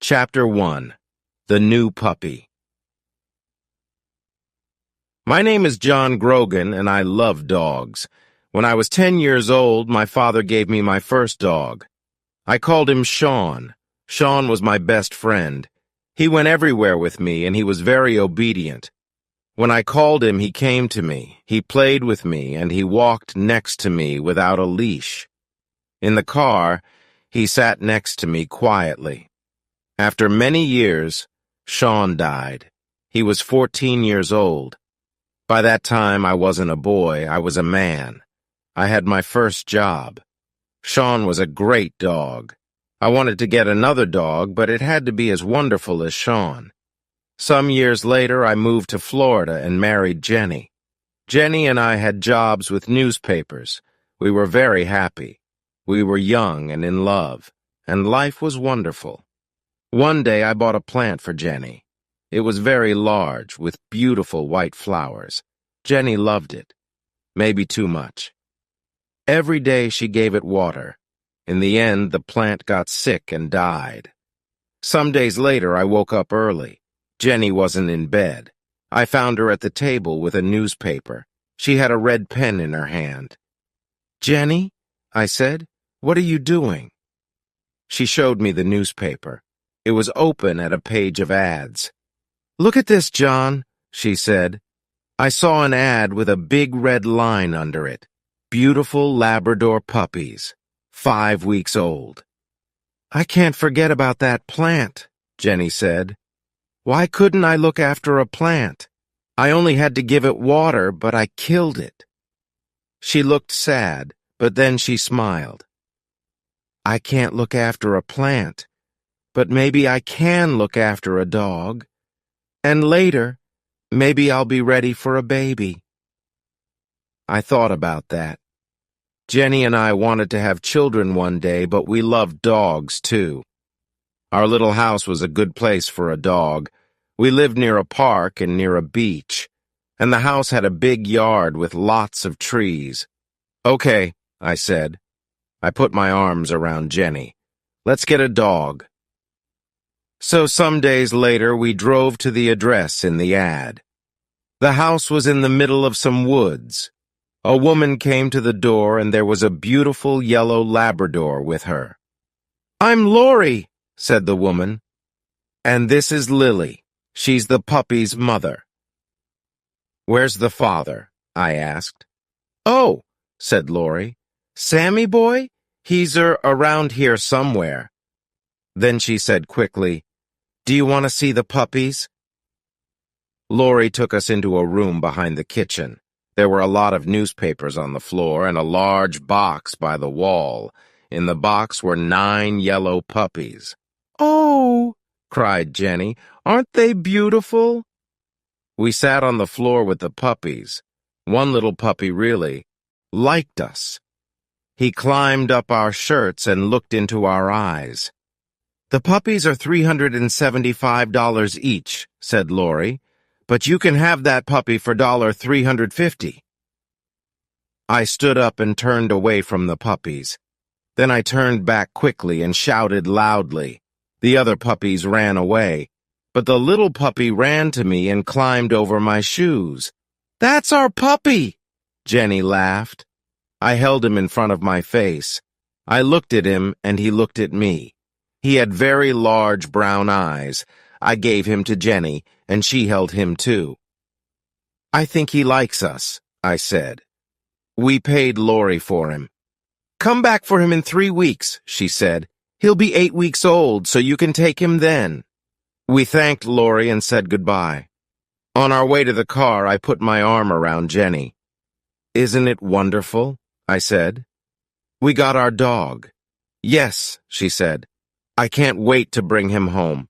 Chapter 1. The New Puppy. My name is John Grogan, and I love dogs. When I was 10 years old, my father gave me my first dog. I called him Sean. Sean was my best friend. He went everywhere with me, and he was very obedient. When I called him, he came to me. He played with me, and he walked next to me without a leash. In the car, he sat next to me quietly. After many years, Sean died. He was 14 years old. By that time, I wasn't a boy, I was a man. I had my first job. Sean was a great dog. I wanted to get another dog, but it had to be as wonderful as Sean. Some years later, I moved to Florida and married Jenny. Jenny and I had jobs with newspapers. We were very happy. We were young and in love, and life was wonderful. One day I bought a plant for Jenny. It was very large, with beautiful white flowers. Jenny loved it. Maybe too much. Every day she gave it water. In the end, the plant got sick and died. Some days later, I woke up early. Jenny wasn't in bed. I found her at the table with a newspaper. She had a red pen in her hand. "Jenny," I said, "what are you doing?" She showed me the newspaper. It was open at a page of ads. "Look at this, John," she said. I saw an ad with a big red line under it. Beautiful Labrador puppies, 5 weeks old. "I can't forget about that plant," Jenny said. "Why couldn't I look after a plant? I only had to give it water, but I killed it." She looked sad, but then she smiled. "I can't look after a plant, but maybe I can look after a dog. And later, maybe I'll be ready for a baby." I thought about that. Jenny and I wanted to have children one day, but we loved dogs, too. Our little house was a good place for a dog. We lived near a park and near a beach, and the house had a big yard with lots of trees. "Okay," I said. I put my arms around Jenny. "Let's get a dog." So some days later, we drove to the address in the ad. The house was in the middle of some woods. A woman came to the door, and there was a beautiful yellow Labrador with her. "I'm Lori," said the woman. "And this is Lily. She's the puppy's mother." "Where's the father?" I asked. "Oh," said Lori. "Sammy boy? He's around here somewhere." Then she said quickly, "Do you want to see the puppies?" Lori took us into a room behind the kitchen. There were a lot of newspapers on the floor and a large box by the wall. In the box were 9 yellow puppies. "Oh," cried Jenny, "aren't they beautiful?" We sat on the floor with the puppies. One little puppy really liked us. He climbed up our shirts and looked into our eyes. "The puppies are $375 each," said Lori, "but you can have that puppy for $350." I stood up and turned away from the puppies. Then I turned back quickly and shouted loudly. The other puppies ran away, but the little puppy ran to me and climbed over my shoes. "That's our puppy!" Jenny laughed. I held him in front of my face. I looked at him, and he looked at me. He had very large brown eyes. I gave him to Jenny, and she held him too. "I think he likes us," I said. We paid Lori for him. "Come back for him in 3 weeks," she said. "He'll be 8 weeks old, so you can take him then." We thanked Lori and said goodbye. On our way to the car, I put my arm around Jenny. "Isn't it wonderful?" I said. "We got our dog." "Yes," she said. "I can't wait to bring him home."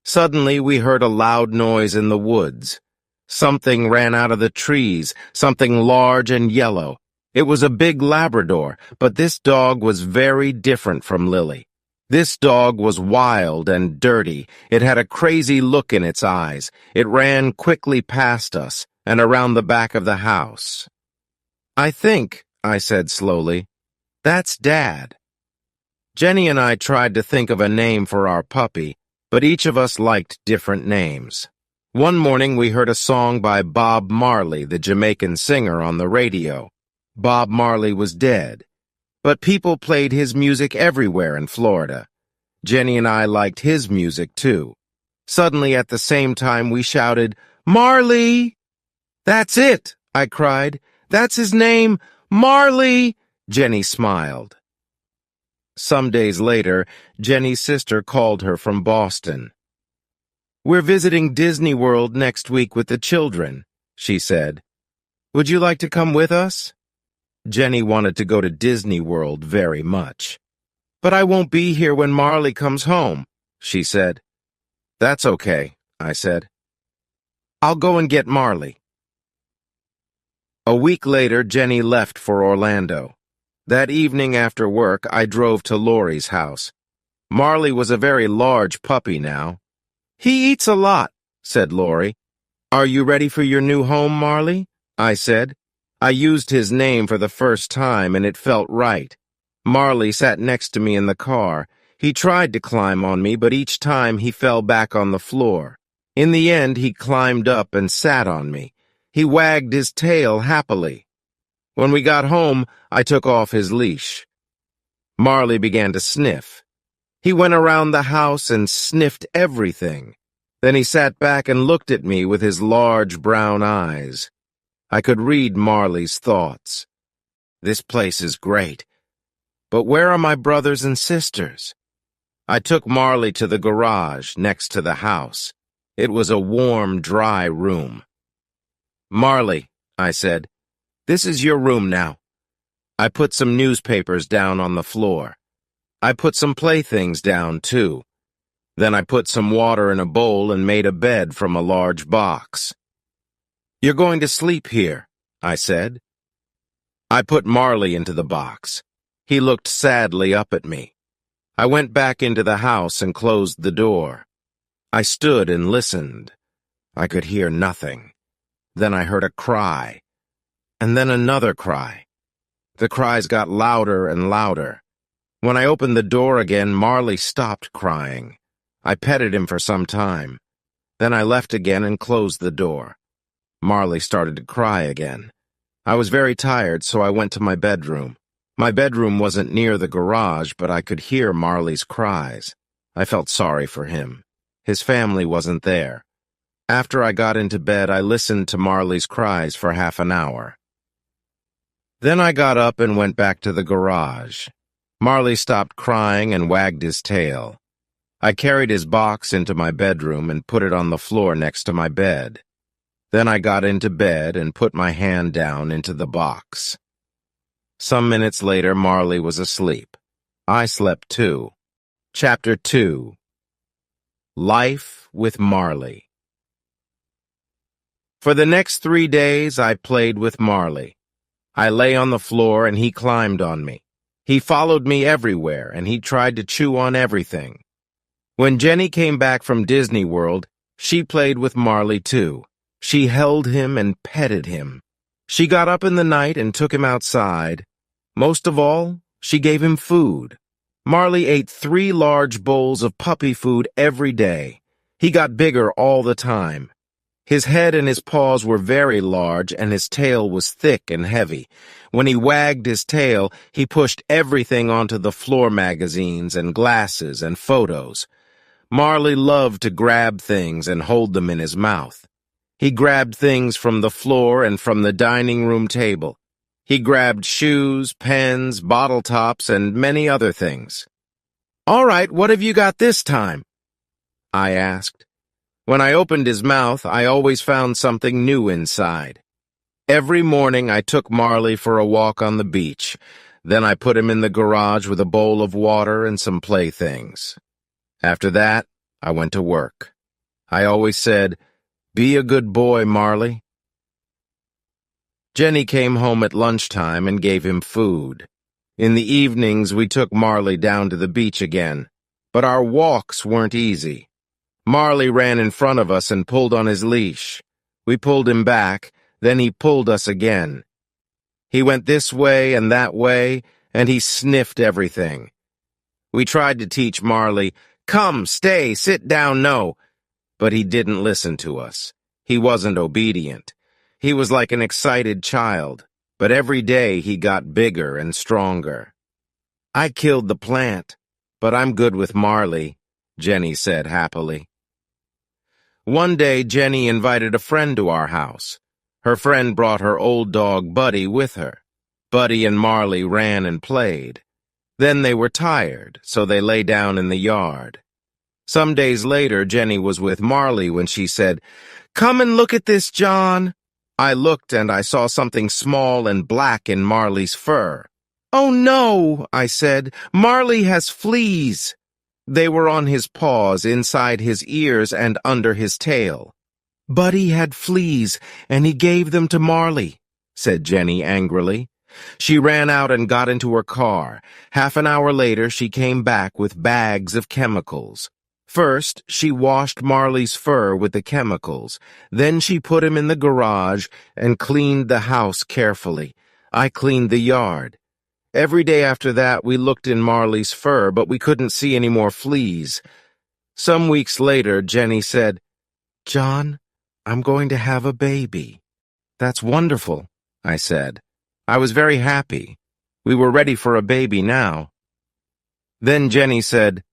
Suddenly, we heard a loud noise in the woods. Something ran out of the trees, something large and yellow. It was a big Labrador, but this dog was very different from Lily. This dog was wild and dirty. It had a crazy look in its eyes. It ran quickly past us and around the back of the house. "I think," I said slowly, "that's Dad." Jenny and I tried to think of a name for our puppy, but each of us liked different names. One morning we heard a song by Bob Marley, the Jamaican singer, on the radio. Bob Marley was dead, but people played his music everywhere in Florida. Jenny and I liked his music too. Suddenly, at the same time, we shouted, "Marley!" "That's it!" I cried. "That's his name! Marley!" Jenny smiled. Some days later, Jenny's sister called her from Boston. "We're visiting Disney World next week with the children," she said. "Would you like to come with us?" Jenny wanted to go to Disney World very much. "But I won't be here when Marley comes home," she said. "That's okay," I said. "I'll go and get Marley." A week later, Jenny left for Orlando. That evening after work, I drove to Lori's house. Marley was a very large puppy now. "He eats a lot," said Lori. "Are you ready for your new home, Marley?" I said. I used his name for the first time, and it felt right. Marley sat next to me in the car. He tried to climb on me, but each time he fell back on the floor. In the end, he climbed up and sat on me. He wagged his tail happily. When we got home, I took off his leash. Marley began to sniff. He went around the house and sniffed everything. Then he sat back and looked at me with his large brown eyes. I could read Marley's thoughts. This place is great. But where are my brothers and sisters? I took Marley to the garage next to the house. It was a warm, dry room. "Marley," I said, "this is your room now." I put some newspapers down on the floor. I put some playthings down, too. Then I put some water in a bowl and made a bed from a large box. "You're going to sleep here," I said. I put Marley into the box. He looked sadly up at me. I went back into the house and closed the door. I stood and listened. I could hear nothing. Then I heard a cry, and then another cry. The cries got louder and louder. When I opened the door again, Marley stopped crying. I petted him for some time. Then I left again and closed the door. Marley started to cry again. I was very tired, so I went to my bedroom. My bedroom wasn't near the garage, but I could hear Marley's cries. I felt sorry for him. His family wasn't there. After I got into bed, I listened to Marley's cries for half an hour. Then I got up and went back to the garage. Marley stopped crying and wagged his tail. I carried his box into my bedroom and put it on the floor next to my bed. Then I got into bed and put my hand down into the box. Some minutes later, Marley was asleep. I slept too. Chapter 2. Life with Marley. For the next 3 days, I played with Marley. I lay on the floor and he climbed on me. He followed me everywhere and he tried to chew on everything. When Jenny came back from Disney World, she played with Marley too. She held him and petted him. She got up in the night and took him outside. Most of all, she gave him food. Marley ate 3 large bowls of puppy food every day. He got bigger all the time. His head and his paws were very large, and his tail was thick and heavy. When he wagged his tail, he pushed everything onto the floor, magazines and glasses and photos. Marley loved to grab things and hold them in his mouth. He grabbed things from the floor and from the dining room table. He grabbed shoes, pens, bottle tops, and many other things. "All right, what have you got this time?" I asked. When I opened his mouth, I always found something new inside. Every morning I took Marley for a walk on the beach. Then I put him in the garage with a bowl of water and some playthings. After that, I went to work. I always said, "Be a good boy, Marley." Jenny came home at lunchtime and gave him food. In the evenings, we took Marley down to the beach again, but our walks weren't easy. Marley ran in front of us and pulled on his leash. We pulled him back, then he pulled us again. He went this way and that way, and he sniffed everything. We tried to teach Marley, "Come, stay, sit down, no," but he didn't listen to us. He wasn't obedient. He was like an excited child, but every day he got bigger and stronger. "I killed the plant, but I'm good with Marley," Jenny said happily. One day, Jenny invited a friend to our house. Her friend brought her old dog Buddy with her. Buddy and Marley ran and played. Then they were tired, so they lay down in the yard. Some days later, Jenny was with Marley when she said, "Come and look at this, John." I looked and I saw something small and black in Marley's fur. "Oh no," I said, "Marley has fleas." They were on his paws, inside his ears, and under his tail. "Buddy had fleas, and he gave them to Marley," said Jenny angrily. She ran out and got into her car. Half an hour later, she came back with bags of chemicals. First, she washed Marley's fur with the chemicals. Then she put him in the garage and cleaned the house carefully. I cleaned the yard. Every day after that, we looked in Marley's fur, but we couldn't see any more fleas. Some weeks later, Jenny said, "John, I'm going to have a baby." "That's wonderful," I said. I was very happy. We were ready for a baby now. Then Jenny said,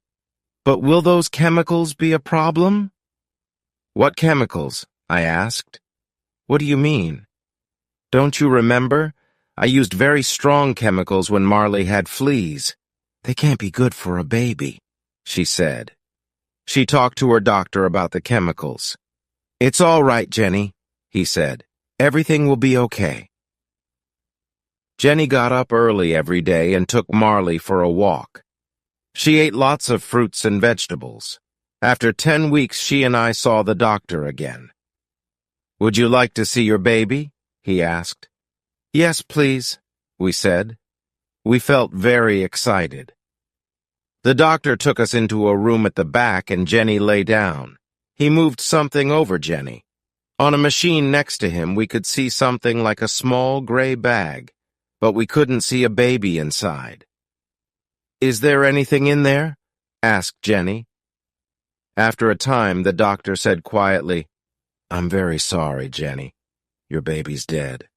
"But will those chemicals be a problem?" "What chemicals?" I asked. "What do you mean?" "Don't you remember? I used very strong chemicals when Marley had fleas." "They can't be good for a baby," she said. She talked to her doctor about the chemicals. "It's all right, Jenny," he said. "Everything will be okay." Jenny got up early every day and took Marley for a walk. She ate lots of fruits and vegetables. After 10 weeks, she and I saw the doctor again. "Would you like to see your baby?" he asked. "Yes, please," we said. We felt very excited. The doctor took us into a room at the back and Jenny lay down. He moved something over Jenny. On a machine next to him, we could see something like a small gray bag, but we couldn't see a baby inside. "Is there anything in there?" asked Jenny. After a time, the doctor said quietly, "I'm very sorry, Jenny. Your baby's dead."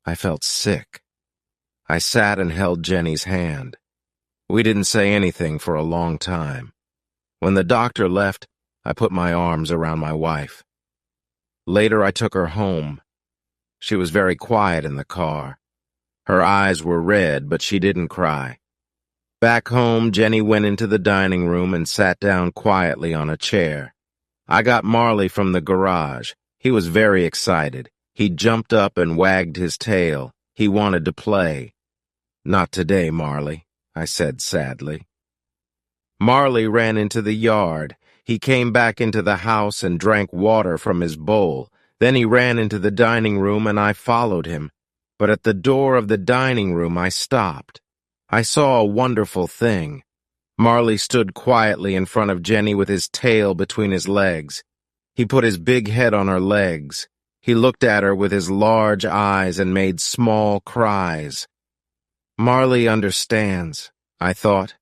I felt sick. I sat and held Jenny's hand. We didn't say anything for a long time. When the doctor left, I put my arms around my wife. Later, I took her home. She was very quiet in the car. Her eyes were red, but she didn't cry. Back home, Jenny went into the dining room and sat down quietly on a chair. I got Marley from the garage. He was very excited. He jumped up and wagged his tail. He wanted to play. "Not today, Marley," I said sadly. Marley ran into the yard. He came back into the house and drank water from his bowl. Then he ran into the dining room and I followed him. But at the door of the dining room, I stopped. I saw a wonderful thing. Marley stood quietly in front of Jenny with his tail between his legs. He put his big head on her legs. He looked at her with his large eyes and made small cries. Marley understands, I thought.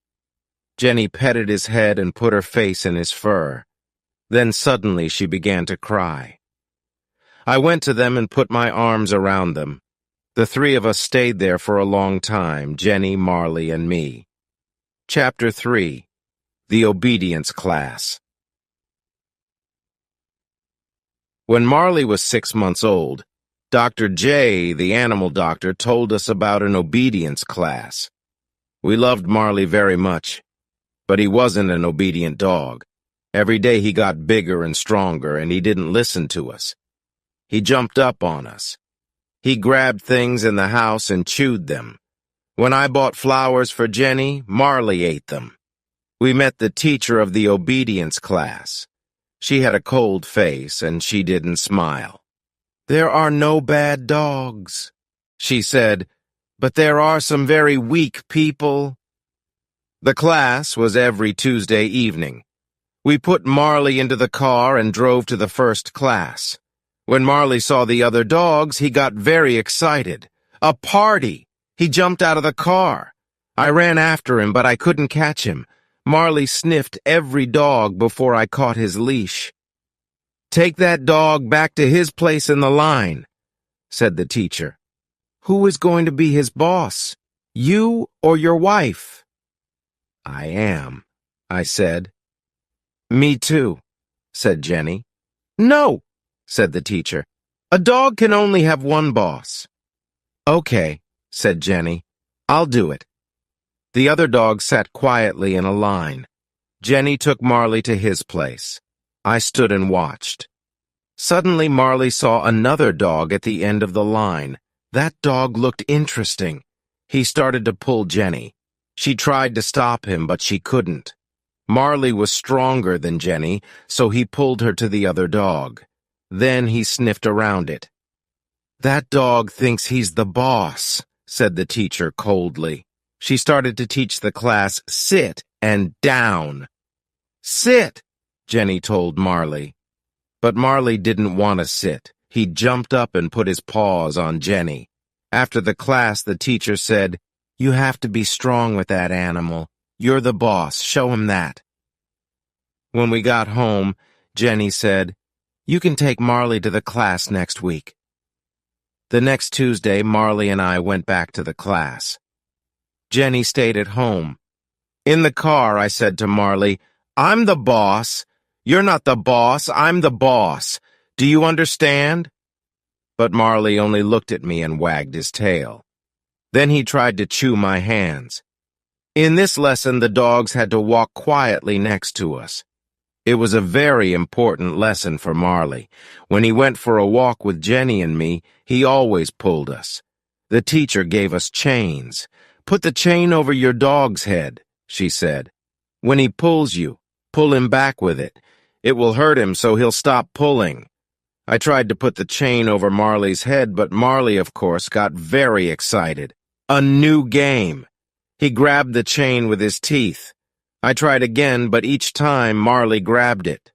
Jenny petted his head and put her face in his fur. Then suddenly she began to cry. I went to them and put my arms around them. The three of us stayed there for a long time, Jenny, Marley, and me. Chapter 3. The Obedience Class. When Marley was 6 months old, Dr. J, the animal doctor, told us about an obedience class. We loved Marley very much, but he wasn't an obedient dog. Every day he got bigger and stronger, and he didn't listen to us. He jumped up on us. He grabbed things in the house and chewed them. When I bought flowers for Jenny, Marley ate them. We met the teacher of the obedience class. She had a cold face, and she didn't smile. "There are no bad dogs," she said, "but there are some very weak people." The class was every Tuesday evening. We put Marley into the car and drove to the first class. When Marley saw the other dogs, he got very excited. A party! He jumped out of the car. I ran after him, but I couldn't catch him. Marley sniffed every dog before I caught his leash. "Take that dog back to his place in the line," said the teacher. "Who is going to be his boss, you or your wife?" "I am," I said. "Me too," said Jenny. "No," said the teacher. "A dog can only have one boss." "Okay," said Jenny. "I'll do it." The other dogs sat quietly in a line. Jenny took Marley to his place. I stood and watched. Suddenly Marley saw another dog at the end of the line. That dog looked interesting. He started to pull Jenny. She tried to stop him, but she couldn't. Marley was stronger than Jenny, so he pulled her to the other dog. Then he sniffed around it. "That dog thinks he's the boss," said the teacher coldly. She started to teach the class sit and down. "Sit," Jenny told Marley. But Marley didn't want to sit. He jumped up and put his paws on Jenny. After the class, the teacher said, "You have to be strong with that animal. You're the boss. Show him that." When we got home, Jenny said, "You can take Marley to the class next week." The next Tuesday, Marley and I went back to the class. Jenny stayed at home. In the car, I said to Marley, "I'm the boss. You're not the boss. I'm the boss. Do you understand?" But Marley only looked at me and wagged his tail. Then he tried to chew my hands. In this lesson, the dogs had to walk quietly next to us. It was a very important lesson for Marley. When he went for a walk with Jenny and me, he always pulled us. The teacher gave us chains. "Put the chain over your dog's head," she said. "When he pulls you, pull him back with it. It will hurt him, so he'll stop pulling." I tried to put the chain over Marley's head, but Marley, of course, got very excited. A new game. He grabbed the chain with his teeth. I tried again, but each time Marley grabbed it.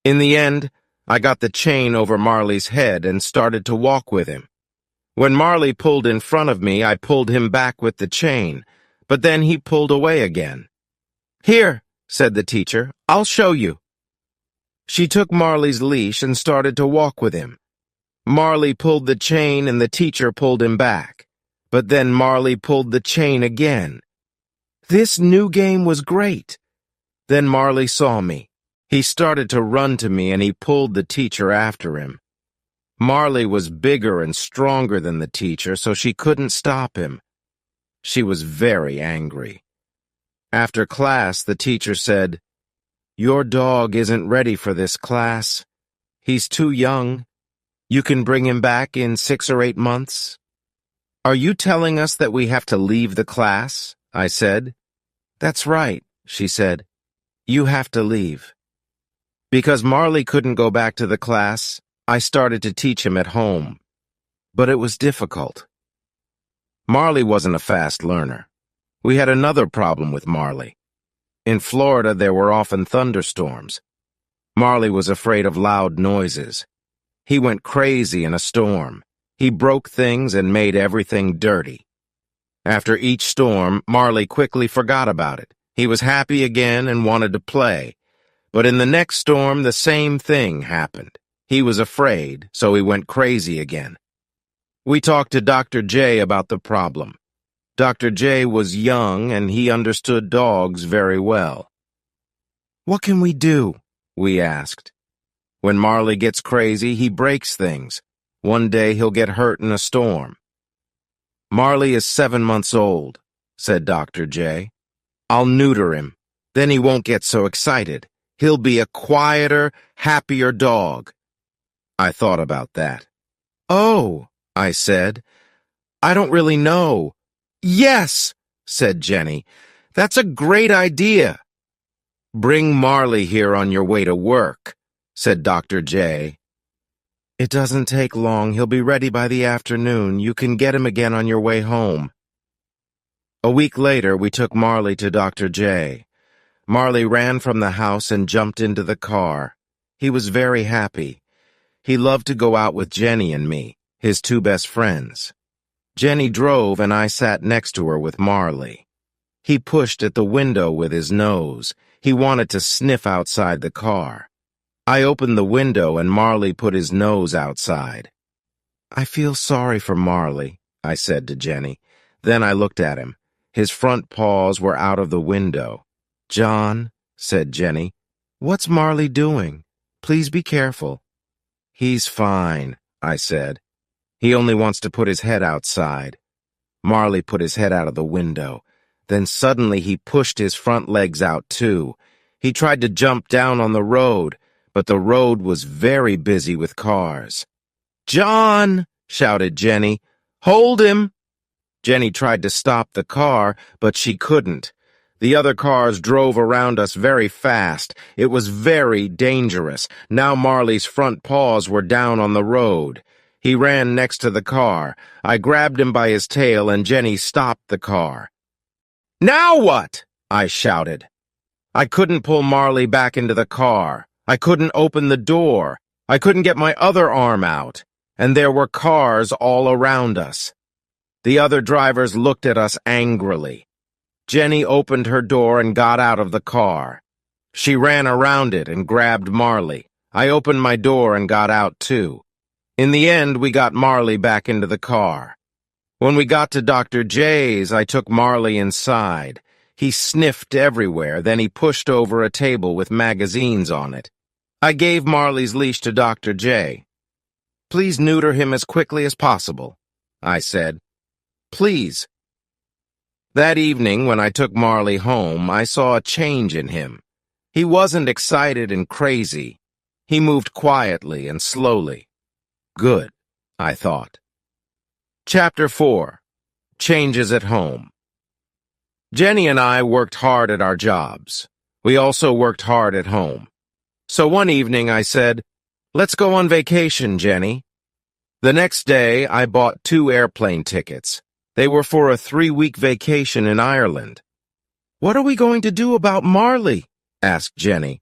In the end, I got the chain over Marley's head and started to walk with him. When Marley pulled in front of me, I pulled him back with the chain, but then he pulled away again. "Here," said the teacher, "I'll show you." She took Marley's leash and started to walk with him. Marley pulled the chain and the teacher pulled him back. But then Marley pulled the chain again. This new game was great. Then Marley saw me. He started to run to me and he pulled the teacher after him. Marley was bigger and stronger than the teacher, so she couldn't stop him. She was very angry. After class, the teacher said, "Your dog isn't ready for this class. He's too young. You can bring him back in 6 or 8 months." "Are you telling us that we have to leave the class?" I said. "That's right," she said. "You have to leave." Because Marley couldn't go back to the class, I started to teach him at home. But it was difficult. Marley wasn't a fast learner. We had another problem with Marley. In Florida, there were often thunderstorms. Marley was afraid of loud noises. He went crazy in a storm. He broke things and made everything dirty. After each storm, Marley quickly forgot about it. He was happy again and wanted to play. But in the next storm, the same thing happened. He was afraid, so he went crazy again. We talked to Dr. J about the problem. Dr. J was young and he understood dogs very well. "What can we do?" we asked. "When Marley gets crazy, he breaks things. One day he'll get hurt in a storm." "Marley is 7 months old," said Dr. J. "I'll neuter him. Then he won't get so excited. He'll be a quieter, happier dog." I thought about that. "Oh," I said, "I don't really know." "Yes," said Jenny, "that's a great idea." "Bring Marley here on your way to work," said Dr. J. "It doesn't take long. He'll be ready by the afternoon. You can get him again on your way home." A week later, we took Marley to Dr. J. Marley ran from the house and jumped into the car. He was very happy. He loved to go out with Jenny and me, his 2 best friends. Jenny drove and I sat next to her with Marley. He pushed at the window with his nose. He wanted to sniff outside the car. I opened the window and Marley put his nose outside. "I feel sorry for Marley," I said to Jenny. Then I looked at him. His front paws were out of the window. "John," said Jenny, "what's Marley doing? Please be careful." "He's fine," I said. "He only wants to put his head outside." Marley put his head out of the window. Then suddenly he pushed his front legs out too. He tried to jump down on the road, but the road was very busy with cars. "John!" shouted Jenny. "Hold him!" Jenny tried to stop the car, but she couldn't. The other cars drove around us very fast. It was very dangerous. Now Marley's front paws were down on the road. He ran next to the car. I grabbed him by his tail and Jenny stopped the car. "Now what?" I shouted. I couldn't pull Marley back into the car. I couldn't open the door. I couldn't get my other arm out. And there were cars all around us. The other drivers looked at us angrily. Jenny opened her door and got out of the car. She ran around it and grabbed Marley. I opened my door and got out too. In the end, we got Marley back into the car. When we got to Dr. J's, I took Marley inside. He sniffed everywhere, then he pushed over a table with magazines on it. I gave Marley's leash to Dr. J. "Please neuter him as quickly as possible," I said. "Please." That evening, when I took Marley home, I saw a change in him. He wasn't excited and crazy. He moved quietly and slowly. Good, I thought. Chapter 4. Changes at Home. Jenny and I worked hard at our jobs. We also worked hard at home. So one evening I said, "Let's go on vacation, Jenny." The next day I bought 2 airplane tickets. They were for a 3-week vacation in Ireland. "What are we going to do about Marley?" asked Jenny.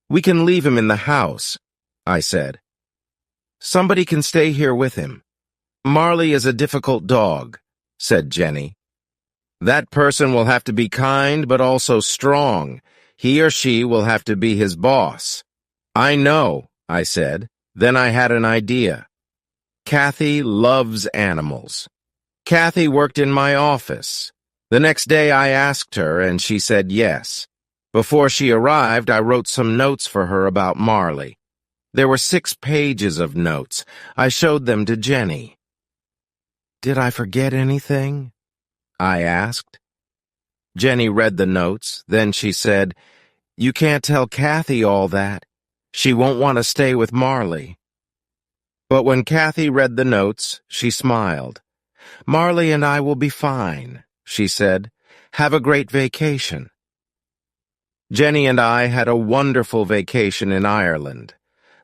"We can leave him in the house," I said. "Somebody can stay here with him. Marley is a difficult dog," said Jenny. "That person will have to be kind but also strong. He or she will have to be his boss." "I know," I said. Then I had an idea. Kathy loves animals. Kathy worked in my office. The next day I asked her, and she said yes. Before she arrived, I wrote some notes for her about Marley. There were 6 pages of notes. I showed them to Jenny. "Did I forget anything?" I asked. Jenny read the notes. Then she said, "You can't tell Kathy all that. She won't want to stay with Marley." But when Kathy read the notes, she smiled. "Marley and I will be fine," she said. "Have a great vacation." Jenny and I had a wonderful vacation in Ireland.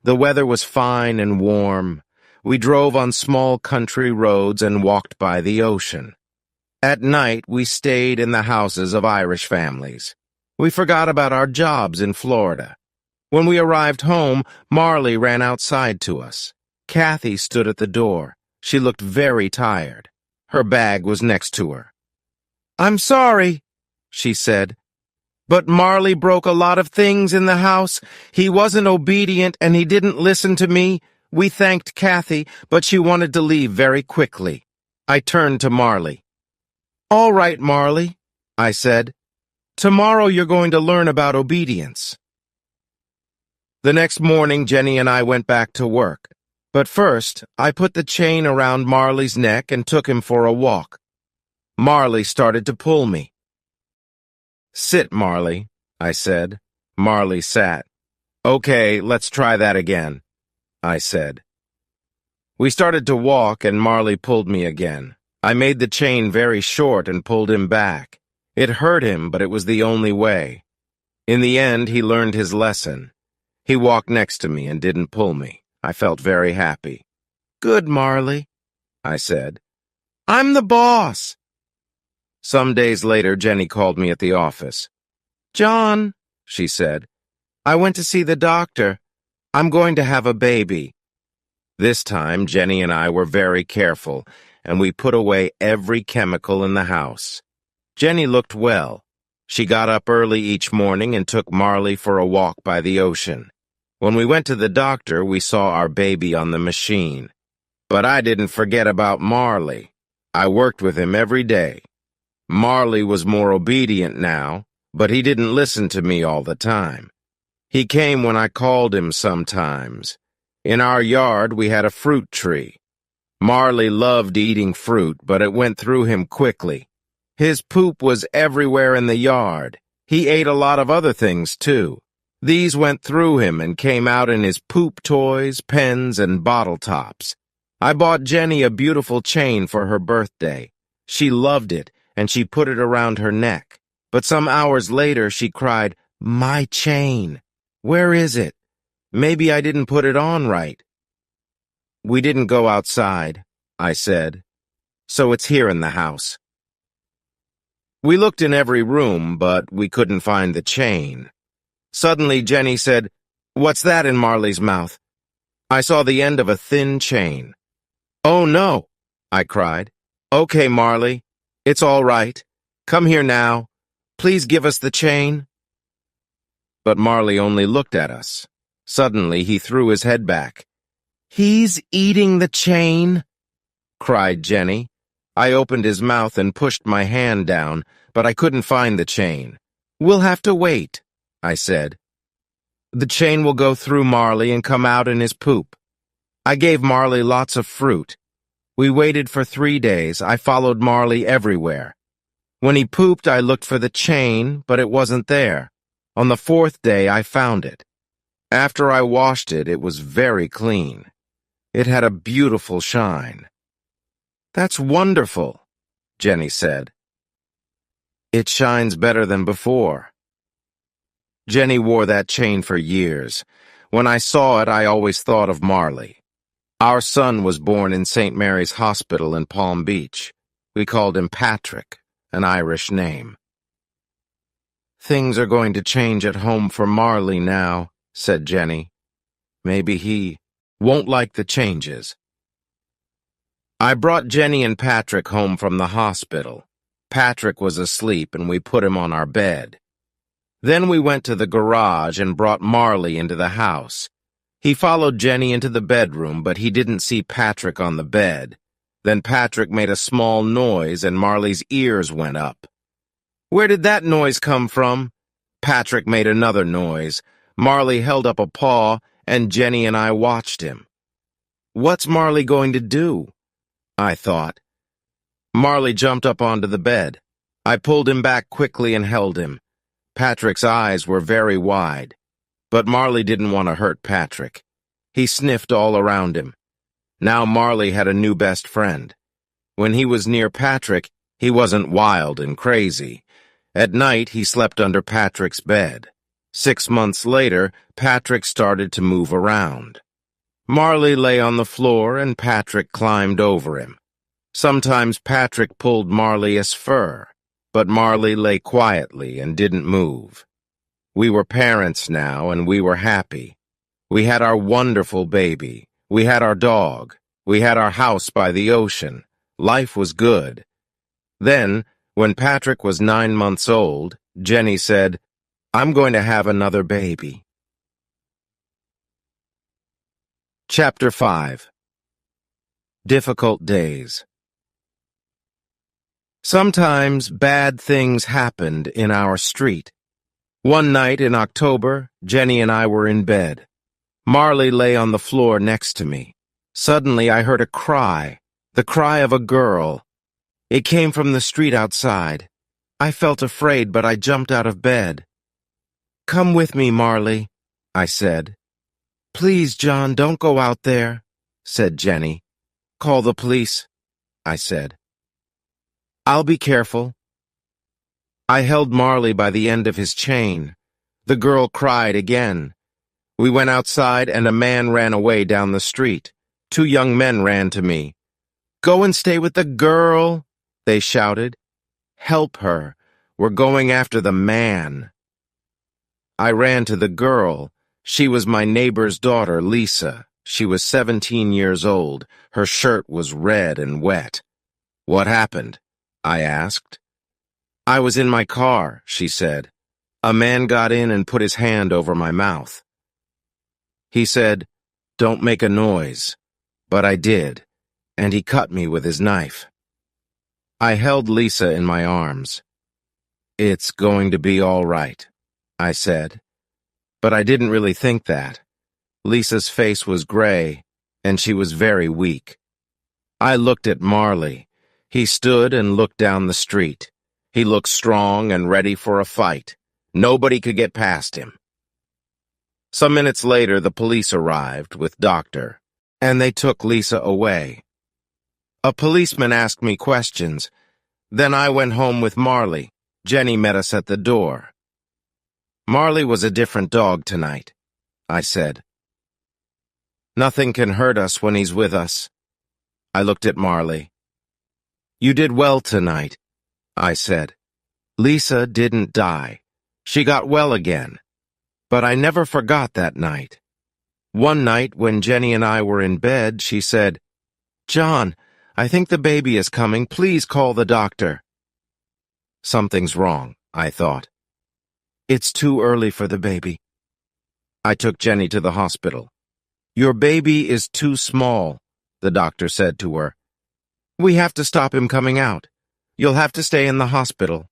The weather was fine and warm. We drove on small country roads and walked by the ocean. At night, we stayed in the houses of Irish families. We forgot about our jobs in Florida. When we arrived home, Marley ran outside to us. Kathy stood at the door. She looked very tired. Her bag was next to her. "I'm sorry," she said, "but Marley broke a lot of things in the house. He wasn't obedient and he didn't listen to me. We thanked Kathy, but she wanted to leave very quickly." I turned to Marley. "All right, Marley," I said. "Tomorrow you're going to learn about obedience." The next morning, Jenny and I went back to work. But first, I put the chain around Marley's neck and took him for a walk. Marley started to pull me. "Sit, Marley," I said. Marley sat. "Okay, let's try that again," I said. We started to walk and Marley pulled me again. I made the chain very short and pulled him back. It hurt him, but it was the only way. In the end, he learned his lesson. He walked next to me and didn't pull me. I felt very happy. "Good, Marley," I said. "I'm the boss." Some days later, Jenny called me at the office. "John," she said, "I went to see the doctor. I'm going to have a baby." This time, Jenny and I were very careful, and we put away every chemical in the house. Jenny looked well. She got up early each morning and took Marley for a walk by the ocean. When we went to the doctor, we saw our baby on the machine. But I didn't forget about Marley. I worked with him every day. Marley was more obedient now, but he didn't listen to me all the time. He came when I called him sometimes. In our yard, we had a fruit tree. Marley loved eating fruit, but it went through him quickly. His poop was everywhere in the yard. He ate a lot of other things, too. These went through him and came out in his poop toys, pens, and bottle tops. I bought Jenny a beautiful chain for her birthday. She loved it, and she put it around her neck. But some hours later, she cried, "My chain! Where is it? Maybe I didn't put it on right." "We didn't go outside," I said, "so it's here in the house." We looked in every room, but we couldn't find the chain. Suddenly, Jenny said, "What's that in Marley's mouth?" I saw the end of a thin chain. "Oh, no," I cried. "Okay, Marley. It's all right. Come here now. Please give us the chain." But Marley only looked at us. Suddenly, he threw his head back. "He's eating the chain," cried Jenny. I opened his mouth and pushed my hand down, but I couldn't find the chain. "We'll have to wait," I said. "The chain will go through Marley and come out in his poop." I gave Marley lots of fruit. We waited for 3 days. I followed Marley everywhere. When he pooped, I looked for the chain, but it wasn't there. On the 4th day, I found it. After I washed it, it was very clean. It had a beautiful shine. "That's wonderful," Jenny said. "It shines better than before." Jenny wore that chain for years. When I saw it, I always thought of Marley. Our son was born in St. Mary's Hospital in Palm Beach. We called him Patrick, an Irish name. "Things are going to change at home for Marley now," said Jenny. "Maybe he won't like the changes." I brought Jenny and Patrick home from the hospital. Patrick was asleep and we put him on our bed. Then we went to the garage and brought Marley into the house. He followed Jenny into the bedroom, but he didn't see Patrick on the bed. Then Patrick made a small noise and Marley's ears went up. "Where did that noise come from?" Patrick made another noise. Marley held up a paw and Jenny and I watched him. What's Marley going to do? I thought. Marley jumped up onto the bed. I pulled him back quickly and held him. Patrick's eyes were very wide. But Marley didn't want to hurt Patrick. He sniffed all around him. Now Marley had a new best friend. When he was near Patrick, he wasn't wild and crazy. At night, he slept under Patrick's bed. 6 months later, Patrick started to move around. Marley lay on the floor and Patrick climbed over him. Sometimes Patrick pulled Marley's fur, but Marley lay quietly and didn't move. We were parents now and we were happy. We had our wonderful baby. We had our dog. We had our house by the ocean. Life was good. Then, when Patrick was 9 months old, Jenny said, "I'm going to have another baby." Chapter 5. Difficult Days. Sometimes bad things happened in our street. One night in October, Jenny and I were in bed. Marley lay on the floor next to me. Suddenly I heard a cry, the cry of a girl. It came from the street outside. I felt afraid, but I jumped out of bed. "Come with me, Marley," I said. "Please, John, don't go out there," said Jenny. "Call the police," I said. "I'll be careful." I held Marley by the end of his chain. The girl cried again. We went outside and a man ran away down the street. 2 young men ran to me. "Go and stay with the girl," they shouted. "Help her. We're going after the man." I ran to the girl. She was my neighbor's daughter, Lisa. She was 17 years old. Her shirt was red and wet. "What happened?" I asked. I was in my car, she said. A man got in and put his hand over my mouth. He said, "Don't make a noise." But I did, and he cut me with his knife. I held Lisa in my arms. "It's going to be all right," I said. But I didn't really think that. Lisa's face was gray, and she was very weak. I looked at Marley. He stood and looked down the street. He looked strong and ready for a fight. Nobody could get past him. Some minutes later, the police arrived with Doctor, and they took Lisa away. A policeman asked me questions. Then I went home with Marley. Jenny met us at the door. "Marley was a different dog tonight," I said. "Nothing can hurt us when he's with us." I looked at Marley. "You did well tonight," I said. "Lisa didn't die. She got well again. But I never forgot that night. One night when Jenny and I were in bed, she said, 'John, I think the baby is coming. Please call the doctor.' Something's wrong, I thought. It's too early for the baby. I took Jenny to the hospital. "Your baby is too small," the doctor said to her. "We have to stop him coming out. You'll have to stay in the hospital."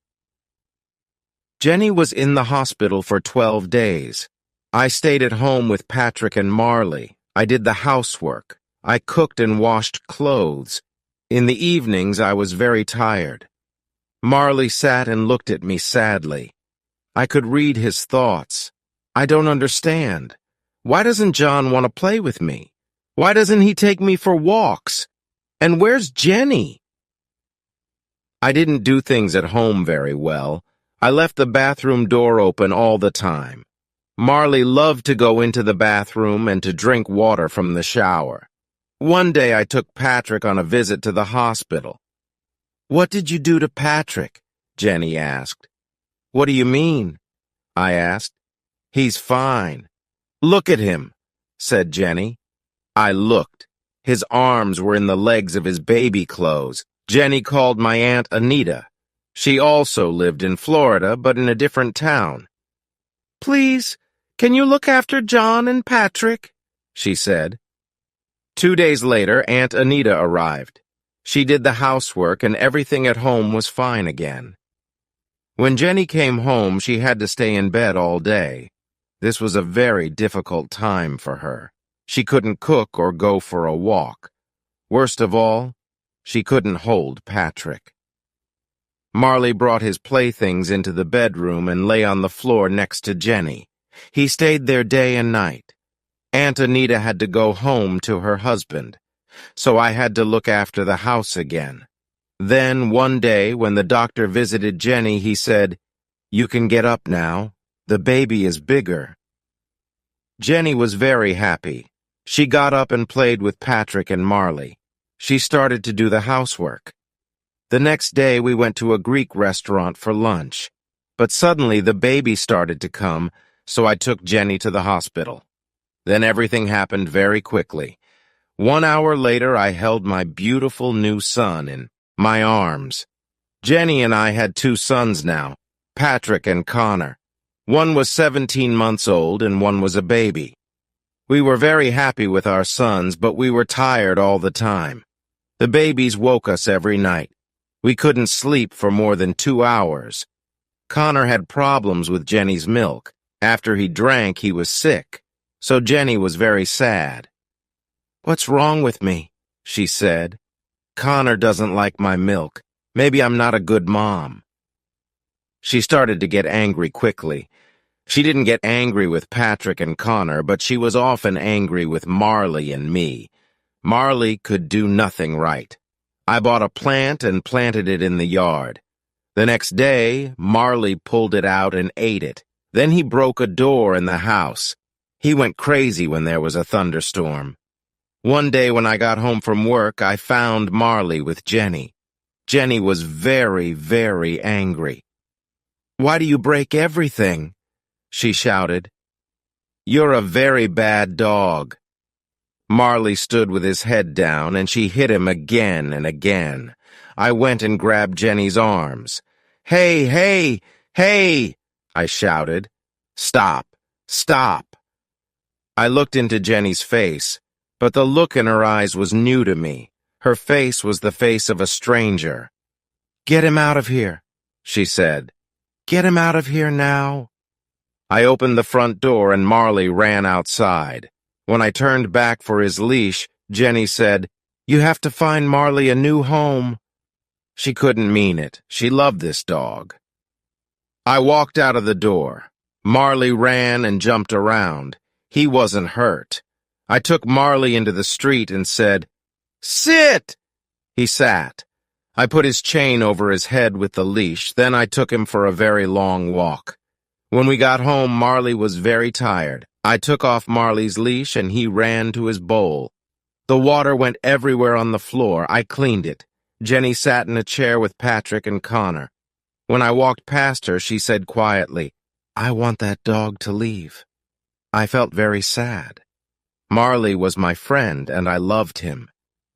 Jenny was in the hospital for 12 days. I stayed at home with Patrick and Marley. I did the housework. I cooked and washed clothes. In the evenings, I was very tired. Marley sat and looked at me sadly. I could read his thoughts. "I don't understand. Why doesn't John want to play with me? Why doesn't he take me for walks? And where's Jenny?" I didn't do things at home very well. I left the bathroom door open all the time. Marley loved to go into the bathroom and to drink water from the shower. One day I took Patrick on a visit to the hospital. "What did you do to Patrick?" Jenny asked. "What do you mean?" I asked. "He's fine." "Look at him," said Jenny. I looked. His arms were in the legs of his baby clothes. Jenny called my Aunt Anita. She also lived in Florida, but in a different town. "Please, can you look after John and Patrick?" she said. 2 days later, Aunt Anita arrived. She did the housework, and everything at home was fine again. When Jenny came home, she had to stay in bed all day. This was a very difficult time for her. She couldn't cook or go for a walk. Worst of all, she couldn't hold Patrick. Marley brought his playthings into the bedroom and lay on the floor next to Jenny. He stayed there day and night. Aunt Anita had to go home to her husband, so I had to look after the house again. Then, one day, when the doctor visited Jenny, he said, "You can get up now. The baby is bigger." Jenny was very happy. She got up and played with Patrick and Marley. She started to do the housework. The next day, we went to a Greek restaurant for lunch. But suddenly, the baby started to come, so I took Jenny to the hospital. Then everything happened very quickly. 1 hour later, I held my beautiful new son in my arms. Jenny and I had 2 sons now, Patrick and Connor. One was 17 months old and one was a baby. We were very happy with our sons, but we were tired all the time. The babies woke us every night. We couldn't sleep for more than 2 hours. Connor had problems with Jenny's milk. After he drank, he was sick. So Jenny was very sad. "What's wrong with me?" she said. "Connor doesn't like my milk. Maybe I'm not a good mom." She started to get angry quickly. She didn't get angry with Patrick and Connor, but she was often angry with Marley and me. Marley could do nothing right. I bought a plant and planted it in the yard. The next day, Marley pulled it out and ate it. Then he broke a door in the house. He went crazy when there was a thunderstorm. One day when I got home from work, I found Marley with Jenny. Jenny was very, very angry. "Why do you break everything?" she shouted. "You're a very bad dog." Marley stood with his head down, and she hit him again and again. I went and grabbed Jenny's arms. "Hey, hey, hey!" I shouted. "Stop! Stop!" I looked into Jenny's face, but the look in her eyes was new to me. Her face was the face of a stranger. "Get him out of here," she said. "Get him out of here now." I opened the front door and Marley ran outside. When I turned back for his leash, Jenny said, "You have to find Marley a new home." She couldn't mean it. She loved this dog. I walked out of the door. Marley ran and jumped around. He wasn't hurt. I took Marley into the street and said, "Sit!" He sat. I put his chain over his head with the leash, then I took him for a very long walk. When we got home, Marley was very tired. I took off Marley's leash and he ran to his bowl. The water went everywhere on the floor. I cleaned it. Jenny sat in a chair with Patrick and Connor. When I walked past her, she said quietly, "I want that dog to leave." I felt very sad. Marley was my friend and I loved him.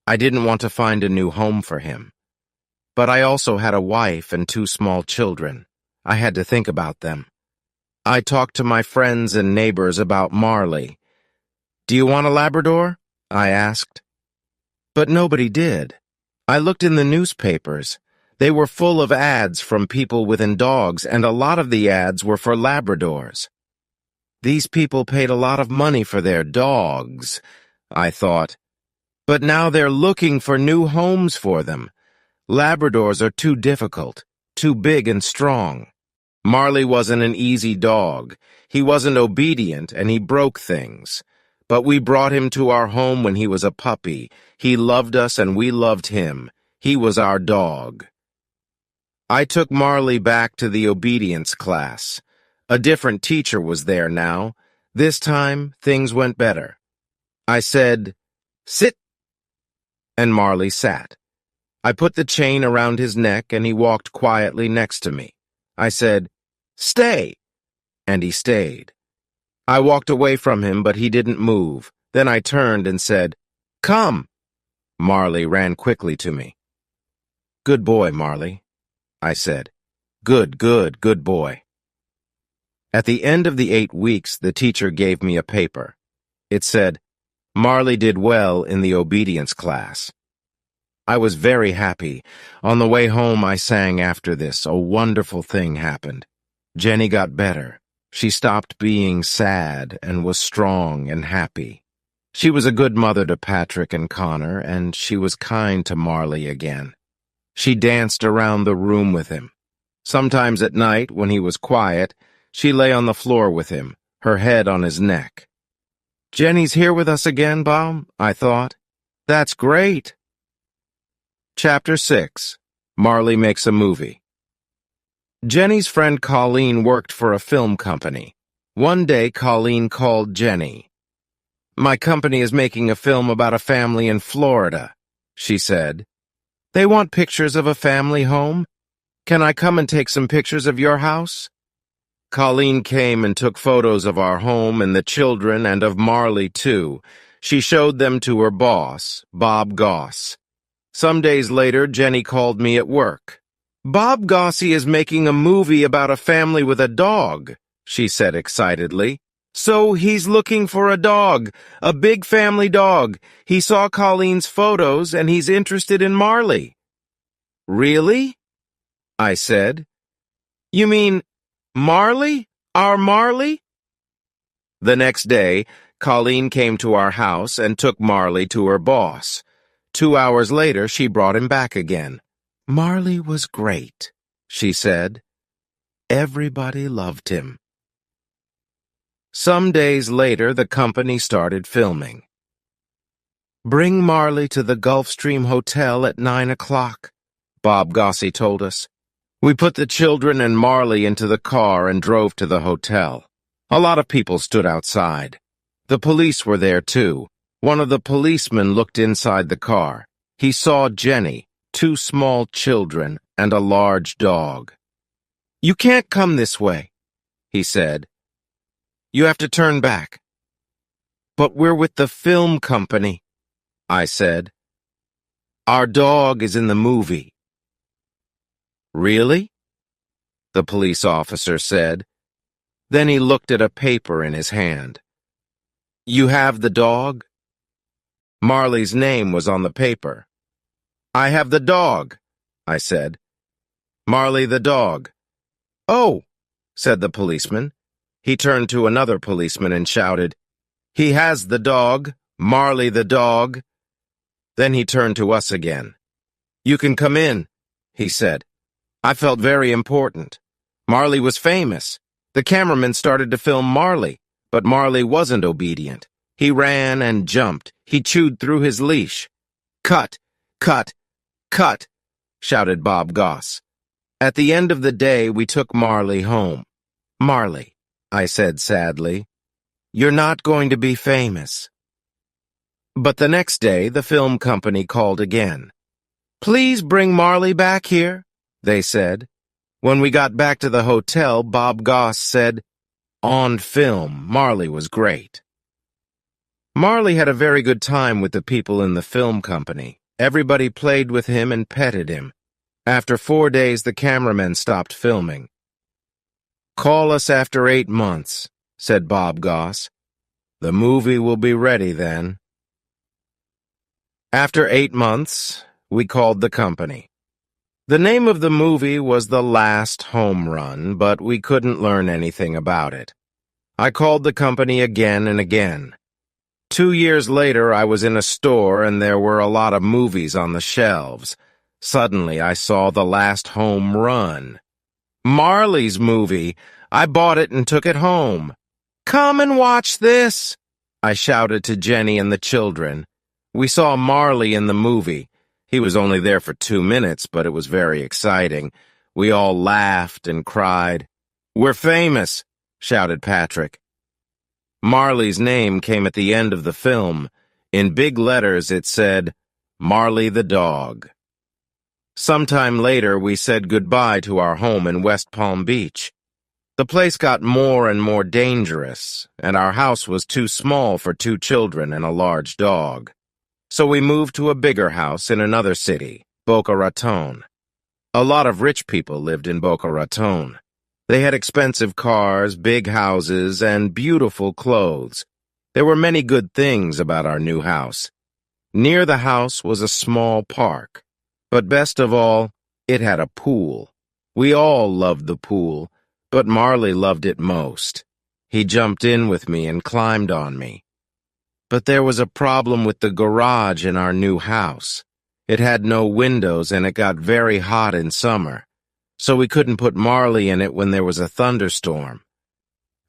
I didn't want to find a new home for him. But I also had a wife and 2 small children. I had to think about them. I talked to my friends and neighbors about Marley. "Do you want a Labrador?" I asked. But nobody did. I looked in the newspapers. They were full of ads from people with dogs, and a lot of the ads were for Labradors. These people paid a lot of money for their dogs, I thought. But now they're looking for new homes for them. Labradors are too difficult, too big and strong. Marley wasn't an easy dog. He wasn't obedient, and he broke things. But we brought him to our home when he was a puppy. He loved us and we loved him. He was our dog. I took Marley back to the obedience class. A different teacher was there now. This time, things went better. I said, "Sit!" and Marley sat. I put the chain around his neck and he walked quietly next to me. I said, "Stay!" and he stayed. I walked away from him, but he didn't move. Then I turned and said, "Come!" Marley ran quickly to me. "Good boy, Marley," I said. Good boy." At the end of the 8 weeks, the teacher gave me a paper. It said, "Marley did well in the obedience class." I was very happy. On the way home, I sang after this. A wonderful thing happened. Jenny got better. She stopped being sad and was strong and happy. She was a good mother to Patrick and Connor, and she was kind to Marley again. She danced around the room with him. Sometimes at night, when he was quiet, she lay on the floor with him, her head on his neck. "Jenny's here with us again, Bob," I thought. "That's great." Chapter 6. Marley Makes a Movie. Jenny's friend Colleen worked for a film company. One day, Colleen called Jenny. "My company is making a film about a family in Florida," she said. "They want pictures of a family home. Can I come and take some pictures of your house?" Colleen came and took photos of our home and the children and of Marley, too. She showed them to her boss, Bob Goss. Some days later, Jenny called me at work. "Bob Gossy is making a movie about a family with a dog," she said excitedly. "So he's looking for a dog, a big family dog. He saw Colleen's photos and he's interested in Marley." "Really?" I said. "You mean Marley? Our Marley?" The next day, Colleen came to our house and took Marley to her boss. 2 hours later, she brought him back again. "Marley was great," she said. "Everybody loved him." Some days later, the company started filming. "Bring Marley to the Gulfstream Hotel at 9 o'clock, Bob Gossy told us. We put the children and Marley into the car and drove to the hotel. A lot of people stood outside. The police were there, too. One of the policemen looked inside the car. He saw Jenny, 2 small children, and a large dog. "You can't come this way," he said. "You have to turn back." "But we're with the film company," I said. "Our dog is in the movie." "Really?" the police officer said. Then he looked at a paper in his hand. You have the dog? Marley's name was on the paper. I have the dog, I said. Marley the dog. Oh, said the policeman. He turned to another policeman and shouted, He has the dog, Marley the dog. Then he turned to us again. You can come in, he said. I felt very important. Marley was famous. The cameraman started to film Marley, but Marley wasn't obedient. He ran and jumped. He chewed through his leash. Cut, cut, cut, shouted Bob Goss. At the end of the day, we took Marley home. Marley, I said sadly, you're not going to be famous. But the next day, the film company called again. Please bring Marley back here, they said. When we got back to the hotel, Bob Goss said, on film, Marley was great. Marley had a very good time with the people in the film company. Everybody played with him and petted him. After 4 days, the cameramen stopped filming. Call us after 8 months, said Bob Goss. The movie will be ready then. After 8 months, we called the company. The name of the movie was The Last Home Run, but we couldn't learn anything about it. I called the company again and again. 2 years later, I was in a store and there were a lot of movies on the shelves. Suddenly, I saw The Last Home Run. Marley's movie. I bought it and took it home. Come and watch this, I shouted to Jenny and the children. We saw Marley in the movie. He was only there for 2 minutes, but it was very exciting. We all laughed and cried. We're famous, shouted Patrick. Marley's name came at the end of the film. In big letters it said, Marley the dog. Sometime later, we said goodbye to our home in West Palm Beach. The place got more and more dangerous, and our house was too small for 2 children and a large dog. So we moved to a bigger house in another city, Boca Raton. A lot of rich people lived in Boca Raton. They had expensive cars, big houses, and beautiful clothes. There were many good things about our new house. Near the house was a small park. But best of all, it had a pool. We all loved the pool, but Marley loved it most. He jumped in with me and climbed on me. But there was a problem with the garage in our new house. It had no windows and it got very hot in summer, so we couldn't put Marley in it when there was a thunderstorm.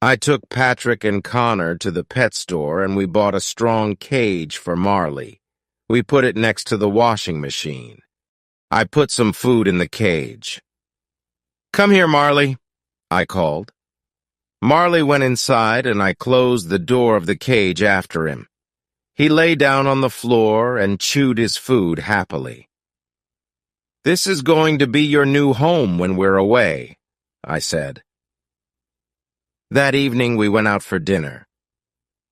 I took Patrick and Connor to the pet store and we bought a strong cage for Marley. We put it next to the washing machine. I put some food in the cage. Come here, Marley, I called. Marley went inside and I closed the door of the cage after him. He lay down on the floor and chewed his food happily. This is going to be your new home when we're away, I said. That evening we went out for dinner.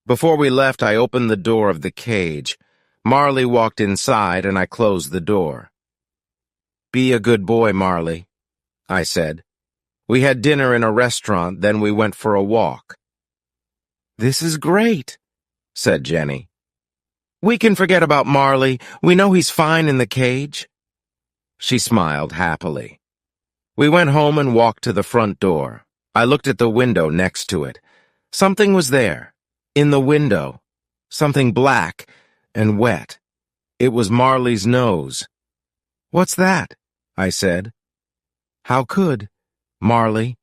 Before we left, I opened the door of the cage. Marley walked inside and I closed the door. Be a good boy, Marley, I said. We had dinner in a restaurant, then we went for a walk. This is great, said Jenny. We can forget about Marley. We know he's fine in the cage. She smiled happily. We went home and walked to the front door. I looked at the window next to it. Something was there, in the window, something black and wet. It was Marley's nose. What's that? I said. How could, Marley?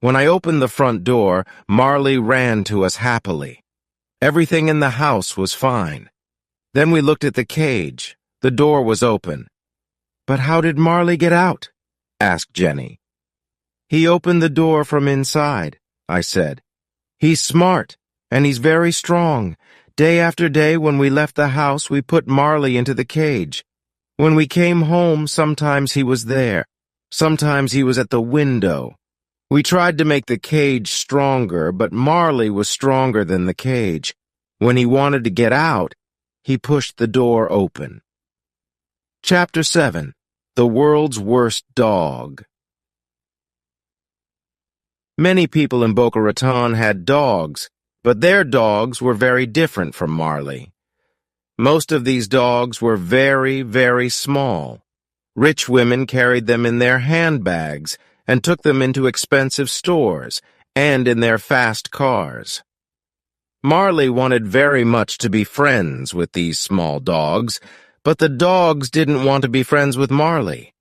When I opened the front door, Marley ran to us happily. Everything in the house was fine. Then we looked at the cage. The door was open. But how did Marley get out? Asked Jenny. He opened the door from inside, I said. He's smart, and he's very strong. Day after day when we left the house, we put Marley into the cage. When we came home, sometimes he was there. Sometimes he was at the window. We tried to make the cage stronger, but Marley was stronger than the cage. When he wanted to get out, he pushed the door open. Chapter 7. The World's Worst Dog. Many people in Boca Raton had dogs, but their dogs were very different from Marley. Most of these dogs were very, very small. Rich women carried them in their handbags and took them into expensive stores and in their fast cars. Marley wanted very much to be friends with these small dogs, but the dogs didn't want to be friends with Marley.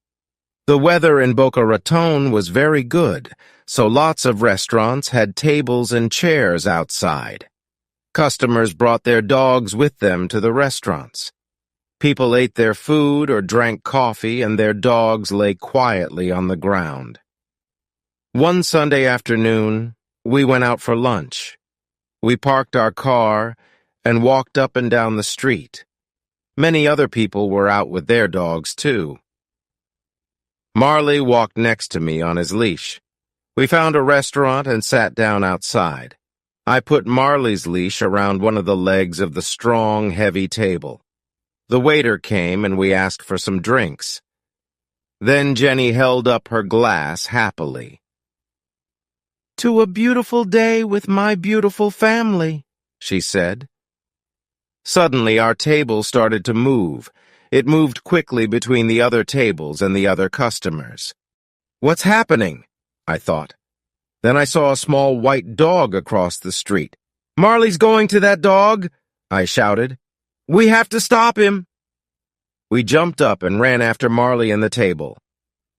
The weather in Boca Raton was very good, so lots of restaurants had tables and chairs outside. Customers brought their dogs with them to the restaurants. People ate their food or drank coffee, and their dogs lay quietly on the ground. One Sunday afternoon, we went out for lunch. We parked our car and walked up and down the street. Many other people were out with their dogs, too. Marley walked next to me on his leash. We found a restaurant and sat down outside. I put Marley's leash around one of the legs of the strong, heavy table. The waiter came and we asked for some drinks. Then Jenny held up her glass happily. "To a beautiful day with my beautiful family," she said. Suddenly, our table started to move. It moved quickly between the other tables and the other customers. "What's happening?" I thought. Then I saw a small white dog across the street. "Marley's going to that dog!" I shouted. "We have to stop him!" We jumped up and ran after Marley and the table.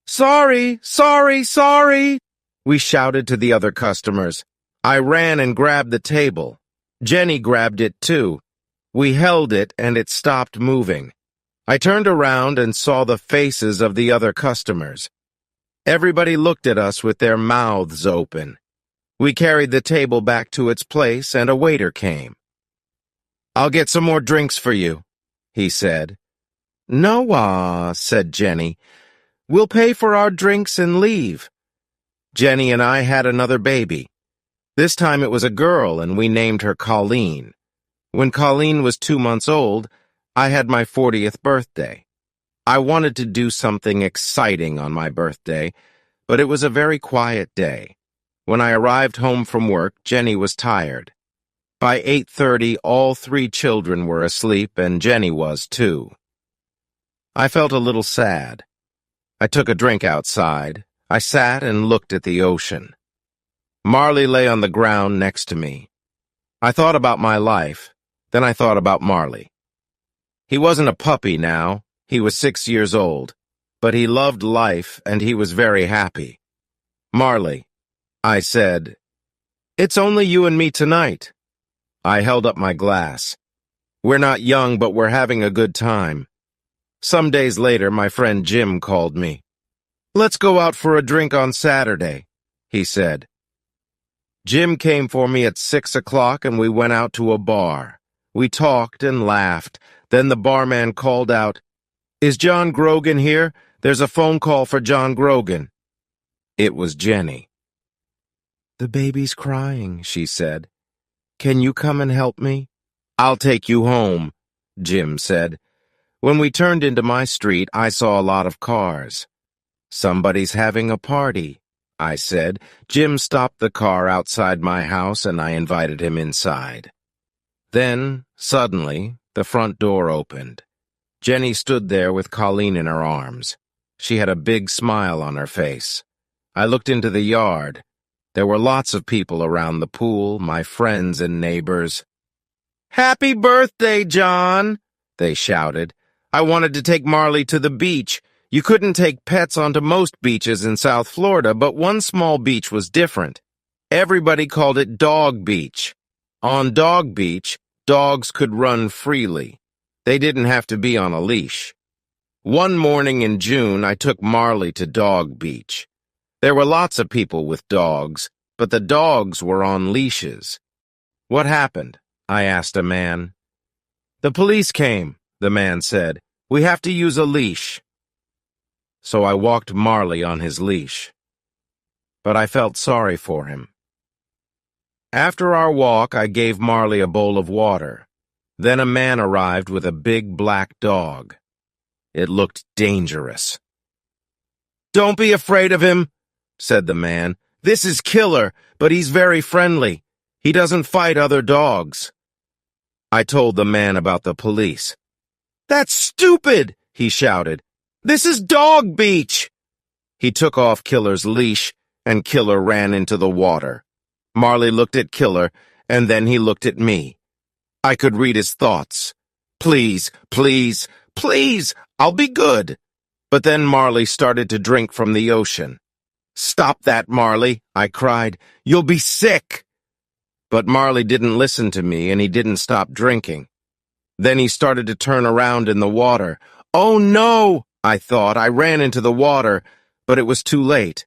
"Sorry, sorry, sorry!" we shouted to the other customers. I ran and grabbed the table. Jenny grabbed it too. We held it and it stopped moving. I turned around and saw the faces of the other customers. Everybody looked at us with their mouths open. We carried the table back to its place and a waiter came. "I'll get some more drinks for you," he said. "No, said Jenny. "We'll pay for our drinks and leave." Jenny and I had another baby. This time it was a girl, and we named her Colleen. When Colleen was 2 months old, I had my 40th birthday. I wanted to do something exciting on my birthday, but it was a very quiet day. When I arrived home from work, Jenny was tired. By 8:30, all 3 children were asleep, and Jenny was too. I felt a little sad. I took a drink outside. I sat and looked at the ocean. Marley lay on the ground next to me. I thought about my life, then I thought about Marley. He wasn't a puppy now. He was 6 years old, but he loved life and he was very happy. "Marley," I said, "it's only you and me tonight." I held up my glass. "We're not young, but we're having a good time." Some days later, my friend Jim called me. "Let's go out for a drink on Saturday," he said. Jim came for me at 6 o'clock and we went out to a bar. We talked and laughed. Then the barman called out, "Is John Grogan here? There's a phone call for John Grogan." It was Jenny. "The baby's crying," she said. "Can you come and help me?" "I'll take you home," Jim said. When we turned into my street, I saw a lot of cars. "Somebody's having a party," I said. Jim stopped the car outside my house and I invited him inside. Then, suddenly, the front door opened. Jenny stood there with Colleen in her arms. She had a big smile on her face. I looked into the yard. There were lots of people around the pool, my friends and neighbors. "Happy birthday, John!" they shouted. "I wanted to take Marley to the beach. You couldn't take pets onto most beaches in South Florida, but one small beach was different. Everybody called it Dog Beach. On Dog Beach, dogs could run freely. They didn't have to be on a leash. One morning in June, I took Marley to Dog Beach. There were lots of people with dogs, but the dogs were on leashes." "What happened?" I asked a man. "The police came," the man said. "We have to use a leash." So I walked Marley on his leash. But I felt sorry for him. After our walk, I gave Marley a bowl of water. Then a man arrived with a big black dog. It looked dangerous. "Don't be afraid of him," said the man. This is Killer, but he's very friendly. He doesn't fight other dogs. I told the man about the police. That's stupid, he shouted. This is Dog Beach. He took off Killer's leash, and Killer ran into the water. Marley looked at Killer, and then he looked at me. I could read his thoughts. Please, please, please, I'll be good. But then Marley started to drink from the ocean. Stop that, Marley, I cried. You'll be sick. But Marley didn't listen to me, and he didn't stop drinking. Then he started to turn around in the water. Oh, no, I thought. I ran into the water, but it was too late.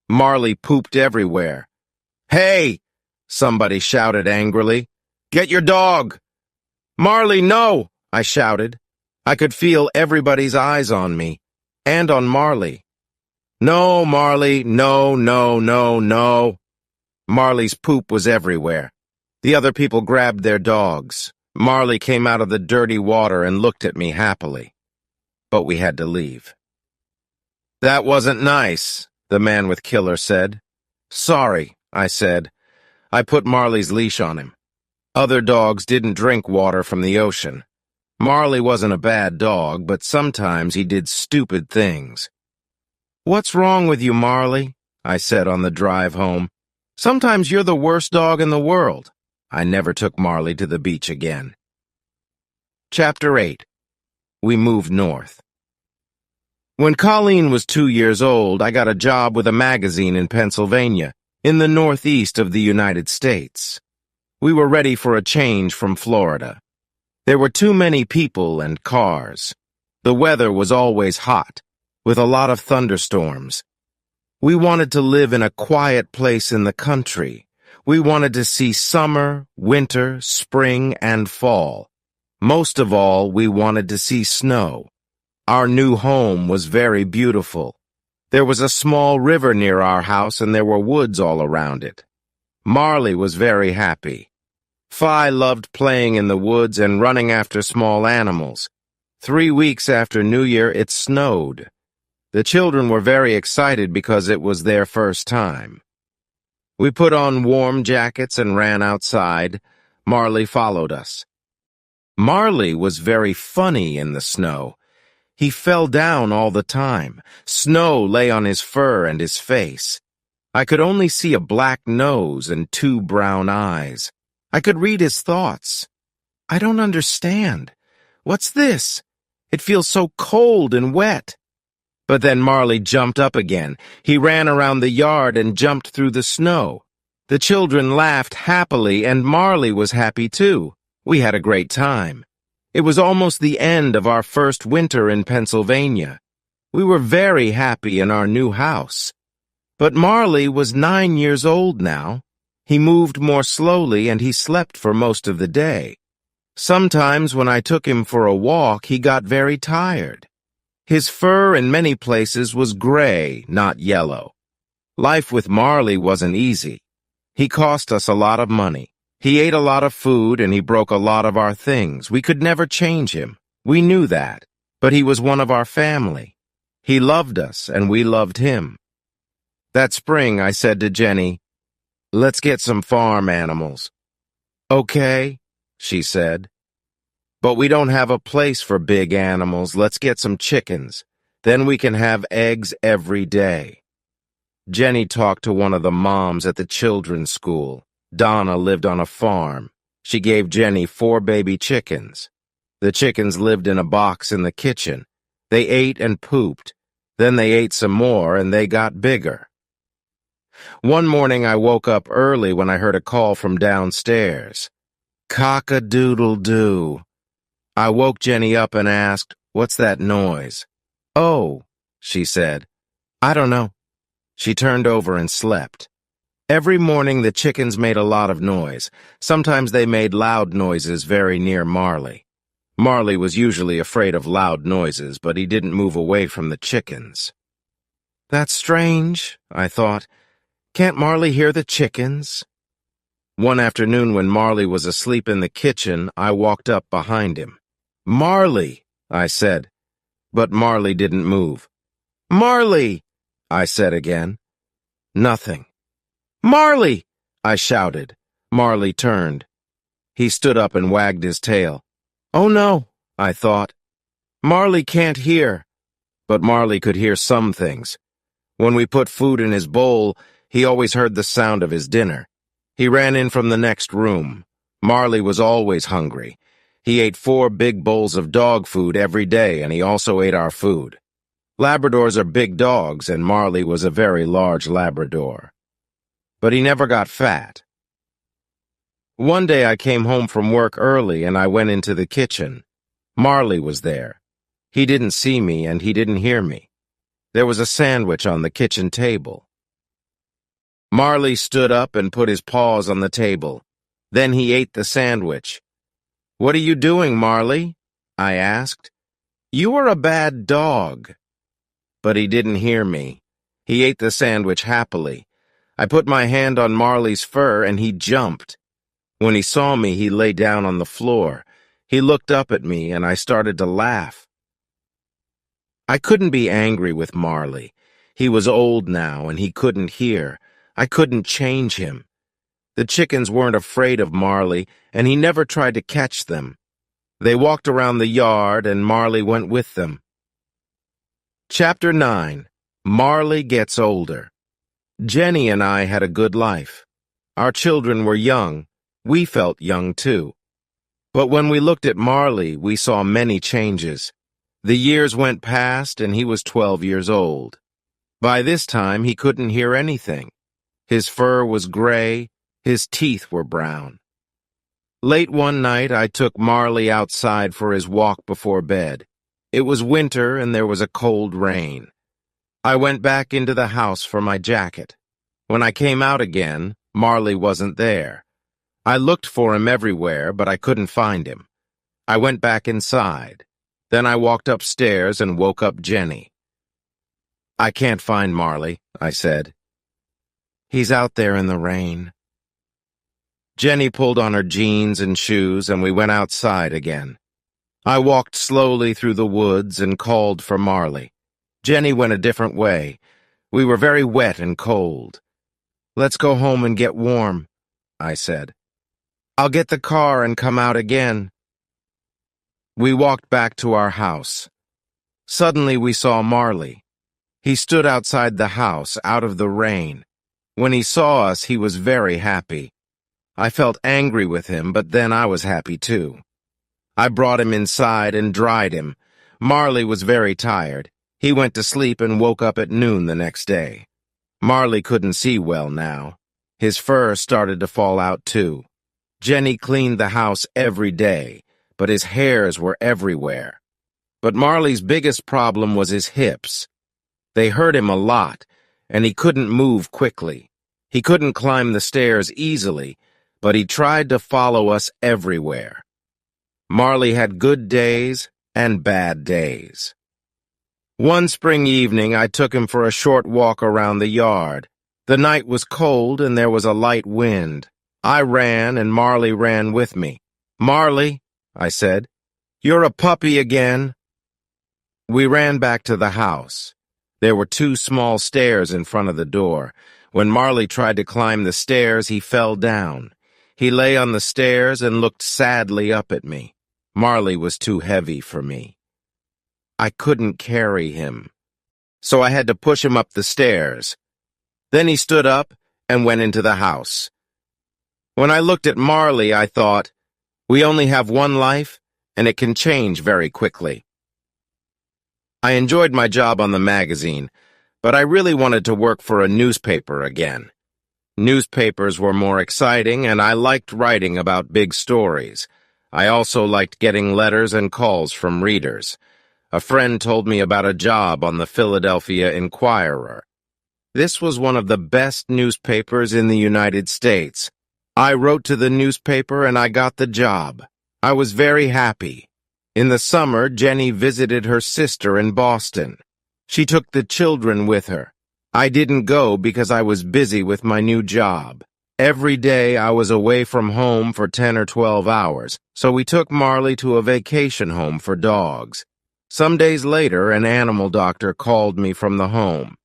Marley pooped everywhere. Hey, somebody shouted angrily. Get your dog. Marley, no, I shouted. I could feel everybody's eyes on me, and on Marley. No, Marley, no, no, no, no. Marley's poop was everywhere. The other people grabbed their dogs. Marley came out of the dirty water and looked at me happily. But we had to leave. That wasn't nice, the man with Killer said. Sorry, I said. I put Marley's leash on him. Other dogs didn't drink water from the ocean. Marley wasn't a bad dog, but sometimes he did stupid things. What's wrong with you, Marley? I said on the drive home. Sometimes you're the worst dog in the world. I never took Marley to the beach again. Chapter 8. We moved north. When Colleen was 2 years old, I got a job with a magazine in Pennsylvania, in the northeast of the United States. We were ready for a change from Florida. There were too many people and cars. The weather was always hot, with a lot of thunderstorms. We wanted to live in a quiet place in the country. We wanted to see summer, winter, spring, and fall. Most of all, we wanted to see snow. Our new home was very beautiful. There was a small river near our house, and there were woods all around it. Marley was very happy. Fi loved playing in the woods and running after small animals. 3 weeks after New Year, it snowed. The children were very excited because it was their first time. We put on warm jackets and ran outside. Marley followed us. Marley was very funny in the snow. He fell down all the time. Snow lay on his fur and his face. I could only see a black nose and 2 brown eyes. I could read his thoughts. I don't understand. What's this? It feels so cold and wet. But then Marley jumped up again. He ran around the yard and jumped through the snow. The children laughed happily, and Marley was happy too. We had a great time. It was almost the end of our first winter in Pennsylvania. We were very happy in our new house. But Marley was 9 years old now. He moved more slowly, and he slept for most of the day. Sometimes when I took him for a walk, he got very tired. His fur in many places was gray, not yellow. Life with Marley wasn't easy. He cost us a lot of money. He ate a lot of food, and he broke a lot of our things. We could never change him. We knew that. But he was one of our family. He loved us, and we loved him. That spring, I said to Jenny, "Let's get some farm animals." "Okay," she said. "But we don't have a place for big animals. Let's get some chickens. Then we can have eggs every day." Jenny talked to one of the moms at the children's school. Donna lived on a farm. She gave Jenny 4 baby chickens. The chickens lived in a box in the kitchen. They ate and pooped. Then they ate some more, and they got bigger. One morning I woke up early when I heard a call from downstairs. Cock-a-doodle-doo. I woke Jenny up and asked, "What's that noise?" "Oh," she said. "I don't know." She turned over and slept. Every morning the chickens made a lot of noise. Sometimes they made loud noises very near Marley. Marley was usually afraid of loud noises, but he didn't move away from the chickens. That's strange, I thought. Can't Marley hear the chickens? One afternoon when Marley was asleep in the kitchen, I walked up behind him. "Marley," I said, but Marley didn't move. "Marley," I said again. Nothing. "Marley!" I shouted. Marley turned. He stood up and wagged his tail. "Oh no," I thought. "Marley can't hear." But Marley could hear some things. When we put food in his bowl, he always heard the sound of his dinner. He ran in from the next room. Marley was always hungry. He ate 4 big bowls of dog food every day, and he also ate our food. Labradors are big dogs, and Marley was a very large Labrador. But he never got fat. One day I came home from work early, and I went into the kitchen. Marley was there. He didn't see me, and he didn't hear me. There was a sandwich on the kitchen table. Marley stood up and put his paws on the table. Then he ate the sandwich. "What are you doing, Marley?" I asked. "You are a bad dog." But he didn't hear me. He ate the sandwich happily. I put my hand on Marley's fur, and he jumped. When he saw me, he lay down on the floor. He looked up at me, and I started to laugh. I couldn't be angry with Marley. He was old now, and he couldn't hear. I couldn't change him. The chickens weren't afraid of Marley, and he never tried to catch them. They walked around the yard, and Marley went with them. Chapter 9. Marley Gets Older. Jenny and I had a good life. Our children were young. We felt young, too. But when we looked at Marley, we saw many changes. The years went past, and he was 12 years old. By this time, he couldn't hear anything. His fur was gray. His teeth were brown. Late one night, I took Marley outside for his walk before bed. It was winter, and there was a cold rain. I went back into the house for my jacket. When I came out again, Marley wasn't there. I looked for him everywhere, but I couldn't find him. I went back inside. Then I walked upstairs and woke up Jenny. "I can't find Marley," I said. "He's out there in the rain." Jenny pulled on her jeans and shoes, and we went outside again. I walked slowly through the woods and called for Marley. Jenny went a different way. We were very wet and cold. "Let's go home and get warm," I said. "I'll get the car and come out again." We walked back to our house. Suddenly we saw Marley. He stood outside the house, out of the rain. When he saw us, he was very happy. I felt angry with him, but then I was happy too. I brought him inside and dried him. Marley was very tired. He went to sleep and woke up at noon the next day. Marley couldn't see well now. His fur started to fall out too. Jenny cleaned the house every day, but his hairs were everywhere. But Marley's biggest problem was his hips. They hurt him a lot, and he couldn't move quickly. He couldn't climb the stairs easily, but he tried to follow us everywhere. Marley had good days and bad days. One spring evening, I took him for a short walk around the yard. The night was cold, and there was a light wind. I ran, and Marley ran with me. "Marley," I said, "you're a puppy again." We ran back to the house. There were 2 small stairs in front of the door. When Marley tried to climb the stairs, he fell down. He lay on the stairs and looked sadly up at me. Marley was too heavy for me. I couldn't carry him, so I had to push him up the stairs. Then he stood up and went into the house. When I looked at Marley, I thought, we only have one life, and it can change very quickly. I enjoyed my job on the magazine, but I really wanted to work for a newspaper again. Newspapers were more exciting, and I liked writing about big stories. I also liked getting letters and calls from readers. A friend told me about a job on the Philadelphia Inquirer. This was one of the best newspapers in the United States. I wrote to the newspaper and I got the job. I was very happy. In the summer, Jenny visited her sister in Boston. She took the children with her. I didn't go because I was busy with my new job. Every day I was away from home for 10 or 12 hours, so we took Marley to a vacation home for dogs. Some days later, an animal doctor called me from the home.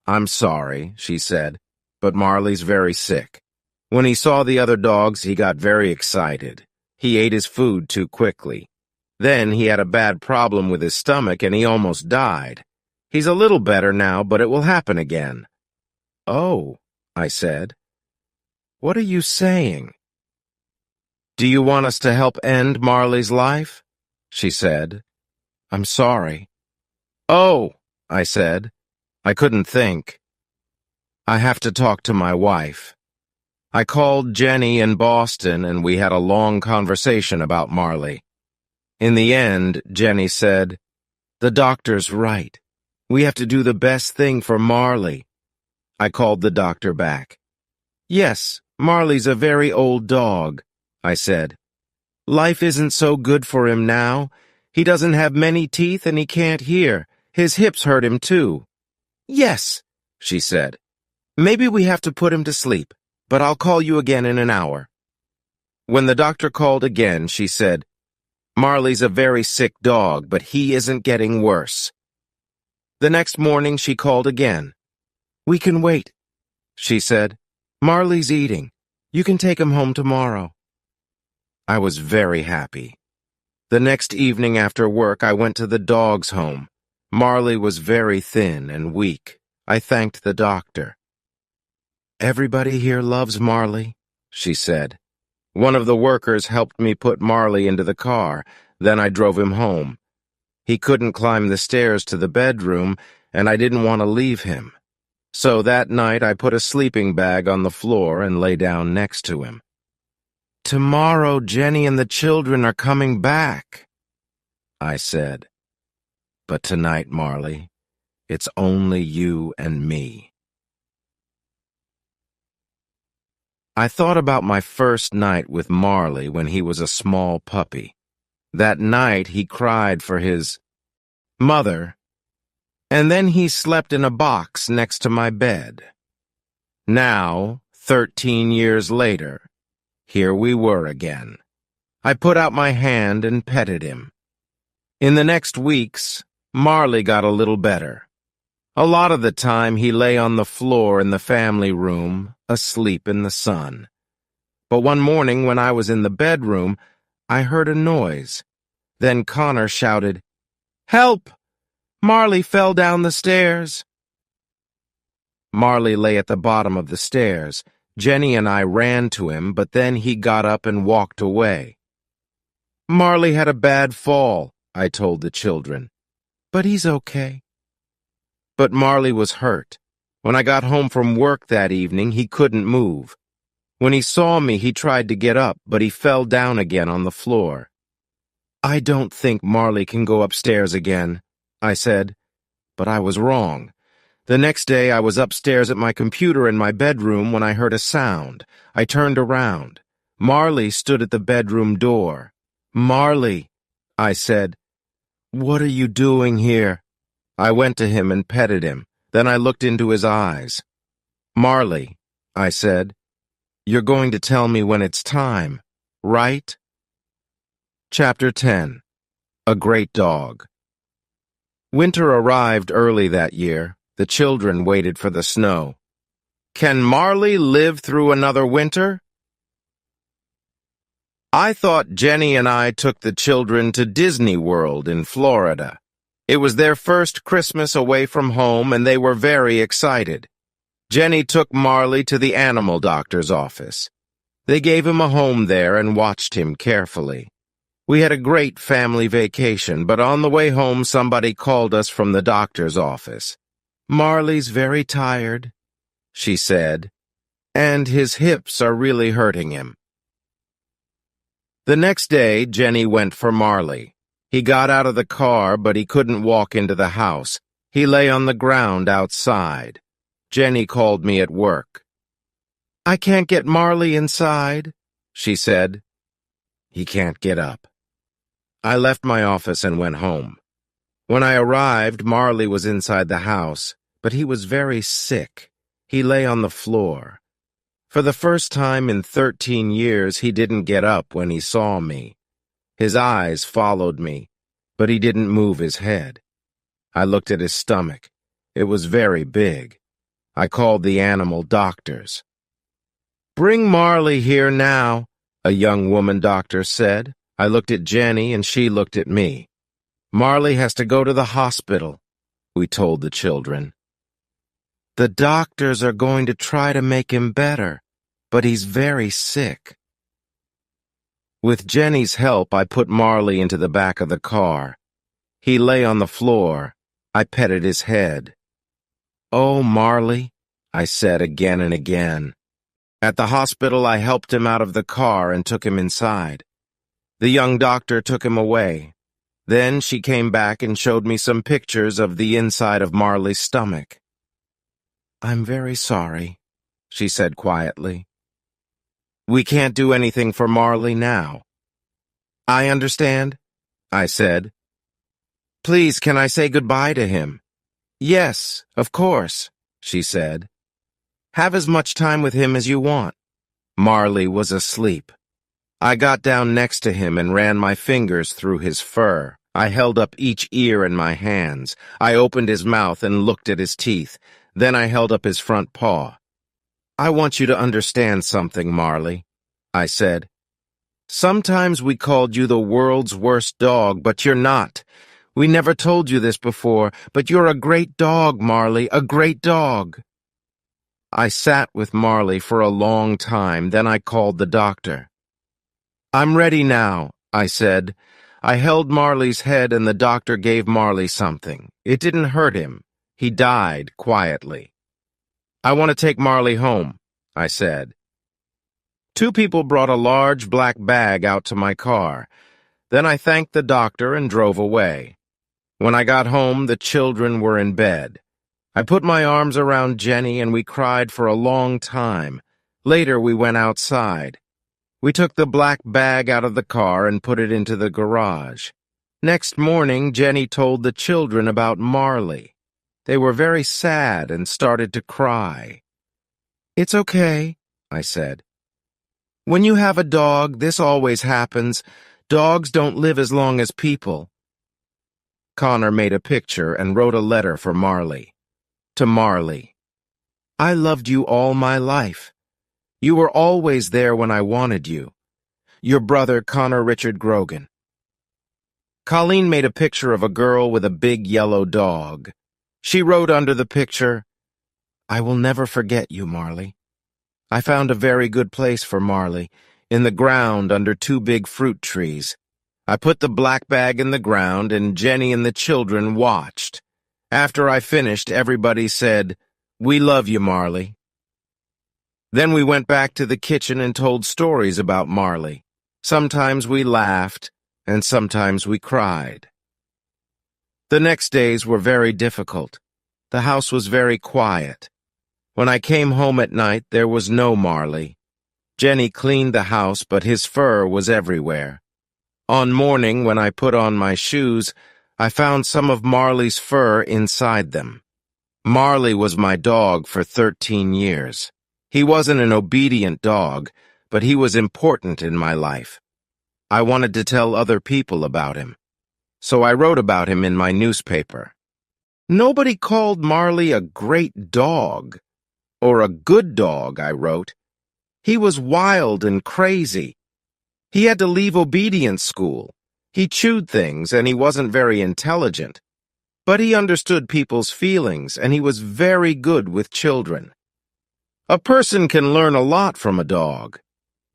"I'm sorry," she said. but Marley's very sick. When he saw the other dogs, he got very excited. He ate his food too quickly. Then he had a bad problem with his stomach and he almost died. He's a little better now, but it will happen again. Oh, I said. What are you saying? Do you want us to help end Marley's life? She said. I'm sorry. Oh, I said. I couldn't think. I have to talk to my wife. I called Jenny in Boston and we had a long conversation about Marley. In the end, Jenny said, "The doctor's right. We have to do the best thing for Marley." I called the doctor back. "Yes, Marley's a very old dog," I said. "Life isn't so good for him now. He doesn't have many teeth and he can't hear. His hips hurt him too." "Yes," she said. "Maybe we have to put him to sleep, but I'll call you again in an hour." When the doctor called again, she said, "Marley's a very sick dog, but he isn't getting worse." The next morning she called again. "We can wait," she said. "Marley's eating. You can take him home tomorrow." I was very happy. The next evening after work, I went to the dog's home. Marley was very thin and weak. I thanked the doctor. "Everybody here loves Marley," she said. One of the workers helped me put Marley into the car. Then I drove him home. He couldn't climb the stairs to the bedroom, and I didn't want to leave him. So that night I put a sleeping bag on the floor and lay down next to him. "Tomorrow Jenny and the children are coming back," I said. "But tonight, Marley, it's only you and me." I thought about my first night with Marley when he was a small puppy. That night he cried for his mother, and then he slept in a box next to my bed. Now, 13 years later, here we were again. I put out my hand and petted him. In the next weeks, Marley got a little better. A lot of the time he lay on the floor in the family room, asleep in the sun. But one morning when I was in the bedroom, I heard a noise. Then Connor shouted, "Help! Marley fell down the stairs." Marley lay at the bottom of the stairs. Jenny and I ran to him, but then he got up and walked away. "Marley had a bad fall," I told the children. "But he's okay." But Marley was hurt. When I got home from work that evening, he couldn't move. When he saw me, he tried to get up, but he fell down again on the floor. "I don't think Marley can go upstairs again," I said, but I was wrong. The next day I was upstairs at my computer in my bedroom when I heard a sound. I turned around. Marley stood at the bedroom door. "Marley," I said, "what are you doing here?" I went to him and petted him. Then I looked into his eyes. "Marley," I said, "you're going to tell me when it's time, right?" Chapter 10. A Great Dog. Winter arrived early that year. The children waited for the snow. Can Marley live through another winter? I thought Jenny and I took the children to Disney World in Florida. It was their first Christmas away from home, and they were very excited. Jenny took Marley to the animal doctor's office. They gave him a home there and watched him carefully. We had a great family vacation, but on the way home somebody called us from the doctor's office. "Marley's very tired," she said, "and his hips are really hurting him." The next day, Jenny went for Marley. He got out of the car, but he couldn't walk into the house. He lay on the ground outside. Jenny called me at work. "I can't get Marley inside," she said. "He can't get up." I left my office and went home. When I arrived, Marley was inside the house, but he was very sick. He lay on the floor. For the first time in 13 years, he didn't get up when he saw me. His eyes followed me, but he didn't move his head. I looked at his stomach. It was very big. I called the animal doctors. "Bring Marley here now," a young woman doctor said. I looked at Jenny and she looked at me. "Marley has to go to the hospital," we told the children. "The doctors are going to try to make him better, but he's very sick." With Jenny's help, I put Marley into the back of the car. He lay on the floor. I petted his head. "Oh, Marley," I said again and again. At the hospital, I helped him out of the car and took him inside. The young doctor took him away. Then she came back and showed me some pictures of the inside of Marley's stomach. "I'm very sorry," she said quietly. "We can't do anything for Marley now." "I understand," I said. "Please, can I say goodbye to him?" "Yes, of course," she said. "Have as much time with him as you want." Marley was asleep. I got down next to him and ran my fingers through his fur. I held up each ear in my hands. I opened his mouth and looked at his teeth. Then I held up his front paw. "I want you to understand something, Marley," I said. "Sometimes we called you the world's worst dog, but you're not. We never told you this before, but you're a great dog, Marley, a great dog." I sat with Marley for a long time, then I called the doctor. "I'm ready now," I said. I held Marley's head and the doctor gave Marley something. It didn't hurt him. He died quietly. "I want to take Marley home," I said. Two people brought a large black bag out to my car. Then I thanked the doctor and drove away. When I got home, the children were in bed. I put my arms around Jenny and we cried for a long time. Later we went outside. We took the black bag out of the car and put it into the garage. Next morning, Jenny told the children about Marley. They were very sad and started to cry. "It's okay," I said. "When you have a dog, this always happens. Dogs don't live as long as people." Connor made a picture and wrote a letter for Marley. To Marley. "I loved you all my life. You were always there when I wanted you. Your brother, Connor Richard Grogan." Colleen made a picture of a girl with a big yellow dog. She wrote under the picture, "I will never forget you, Marley. I found a very good place for Marley, in the ground under two big fruit trees. I put the black bag in the ground and Jenny and the children watched. After I finished, everybody said, 'We love you, Marley.' Then we went back to the kitchen and told stories about Marley. Sometimes we laughed, and sometimes we cried. The next days were very difficult. The house was very quiet. When I came home at night, there was no Marley. Jenny cleaned the house, but his fur was everywhere. On morning, when I put on my shoes, I found some of Marley's fur inside them. Marley was my dog for 13 years. He wasn't an obedient dog, but he was important in my life. I wanted to tell other people about him. So I wrote about him in my newspaper. Nobody called Marley a great dog, or a good dog, I wrote. He was wild and crazy. He had to leave obedience school. He chewed things and he wasn't very intelligent. But he understood people's feelings and he was very good with children. A person can learn a lot from a dog.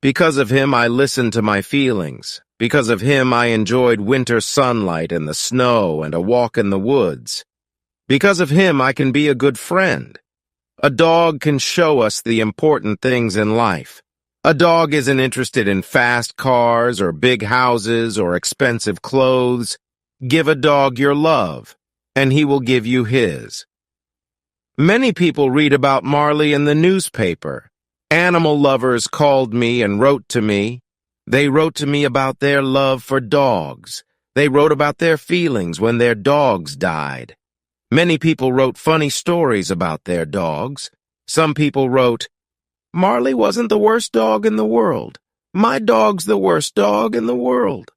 Because of him, I listened to my feelings. Because of him, I enjoyed winter sunlight and the snow and a walk in the woods. Because of him, I can be a good friend. A dog can show us the important things in life. A dog isn't interested in fast cars or big houses or expensive clothes. Give a dog your love, and he will give you his. Many people read about Marley in the newspaper. Animal lovers called me and wrote to me. They wrote to me about their love for dogs. They wrote about their feelings when their dogs died. Many people wrote funny stories about their dogs. Some people wrote, "Marley wasn't the worst dog in the world. My dog's the worst dog in the world."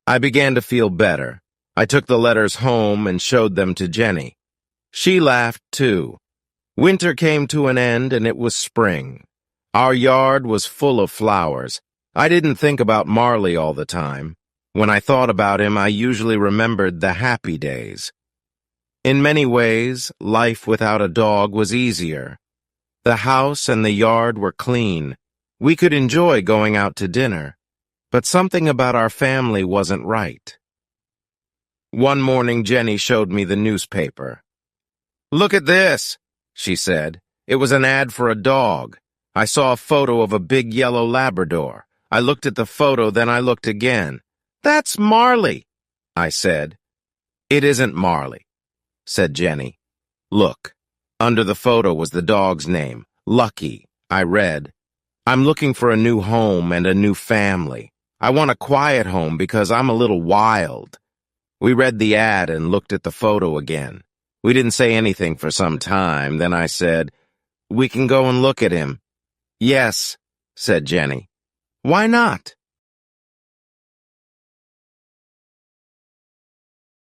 I began to feel better. I took the letters home and showed them to Jenny. She laughed too. Winter came to an end and it was spring. Our yard was full of flowers. I didn't think about Marley all the time. When I thought about him, I usually remembered the happy days. In many ways, life without a dog was easier. The house and the yard were clean. We could enjoy going out to dinner. But something about our family wasn't right. One morning, Jenny showed me the newspaper. "Look at this," she said. It was an ad for a dog. I saw a photo of a big yellow Labrador. I looked at the photo, then I looked again. "That's Marley," I said. "It isn't Marley," said Jenny. "Look." Under the photo was the dog's name, Lucky. I read, "I'm looking for a new home and a new family. I want a quiet home because I'm a little wild." We read the ad and looked at the photo again. We didn't say anything for some time. Then I said, "We can go and look at him." "Yes," said Jenny. "Why not?"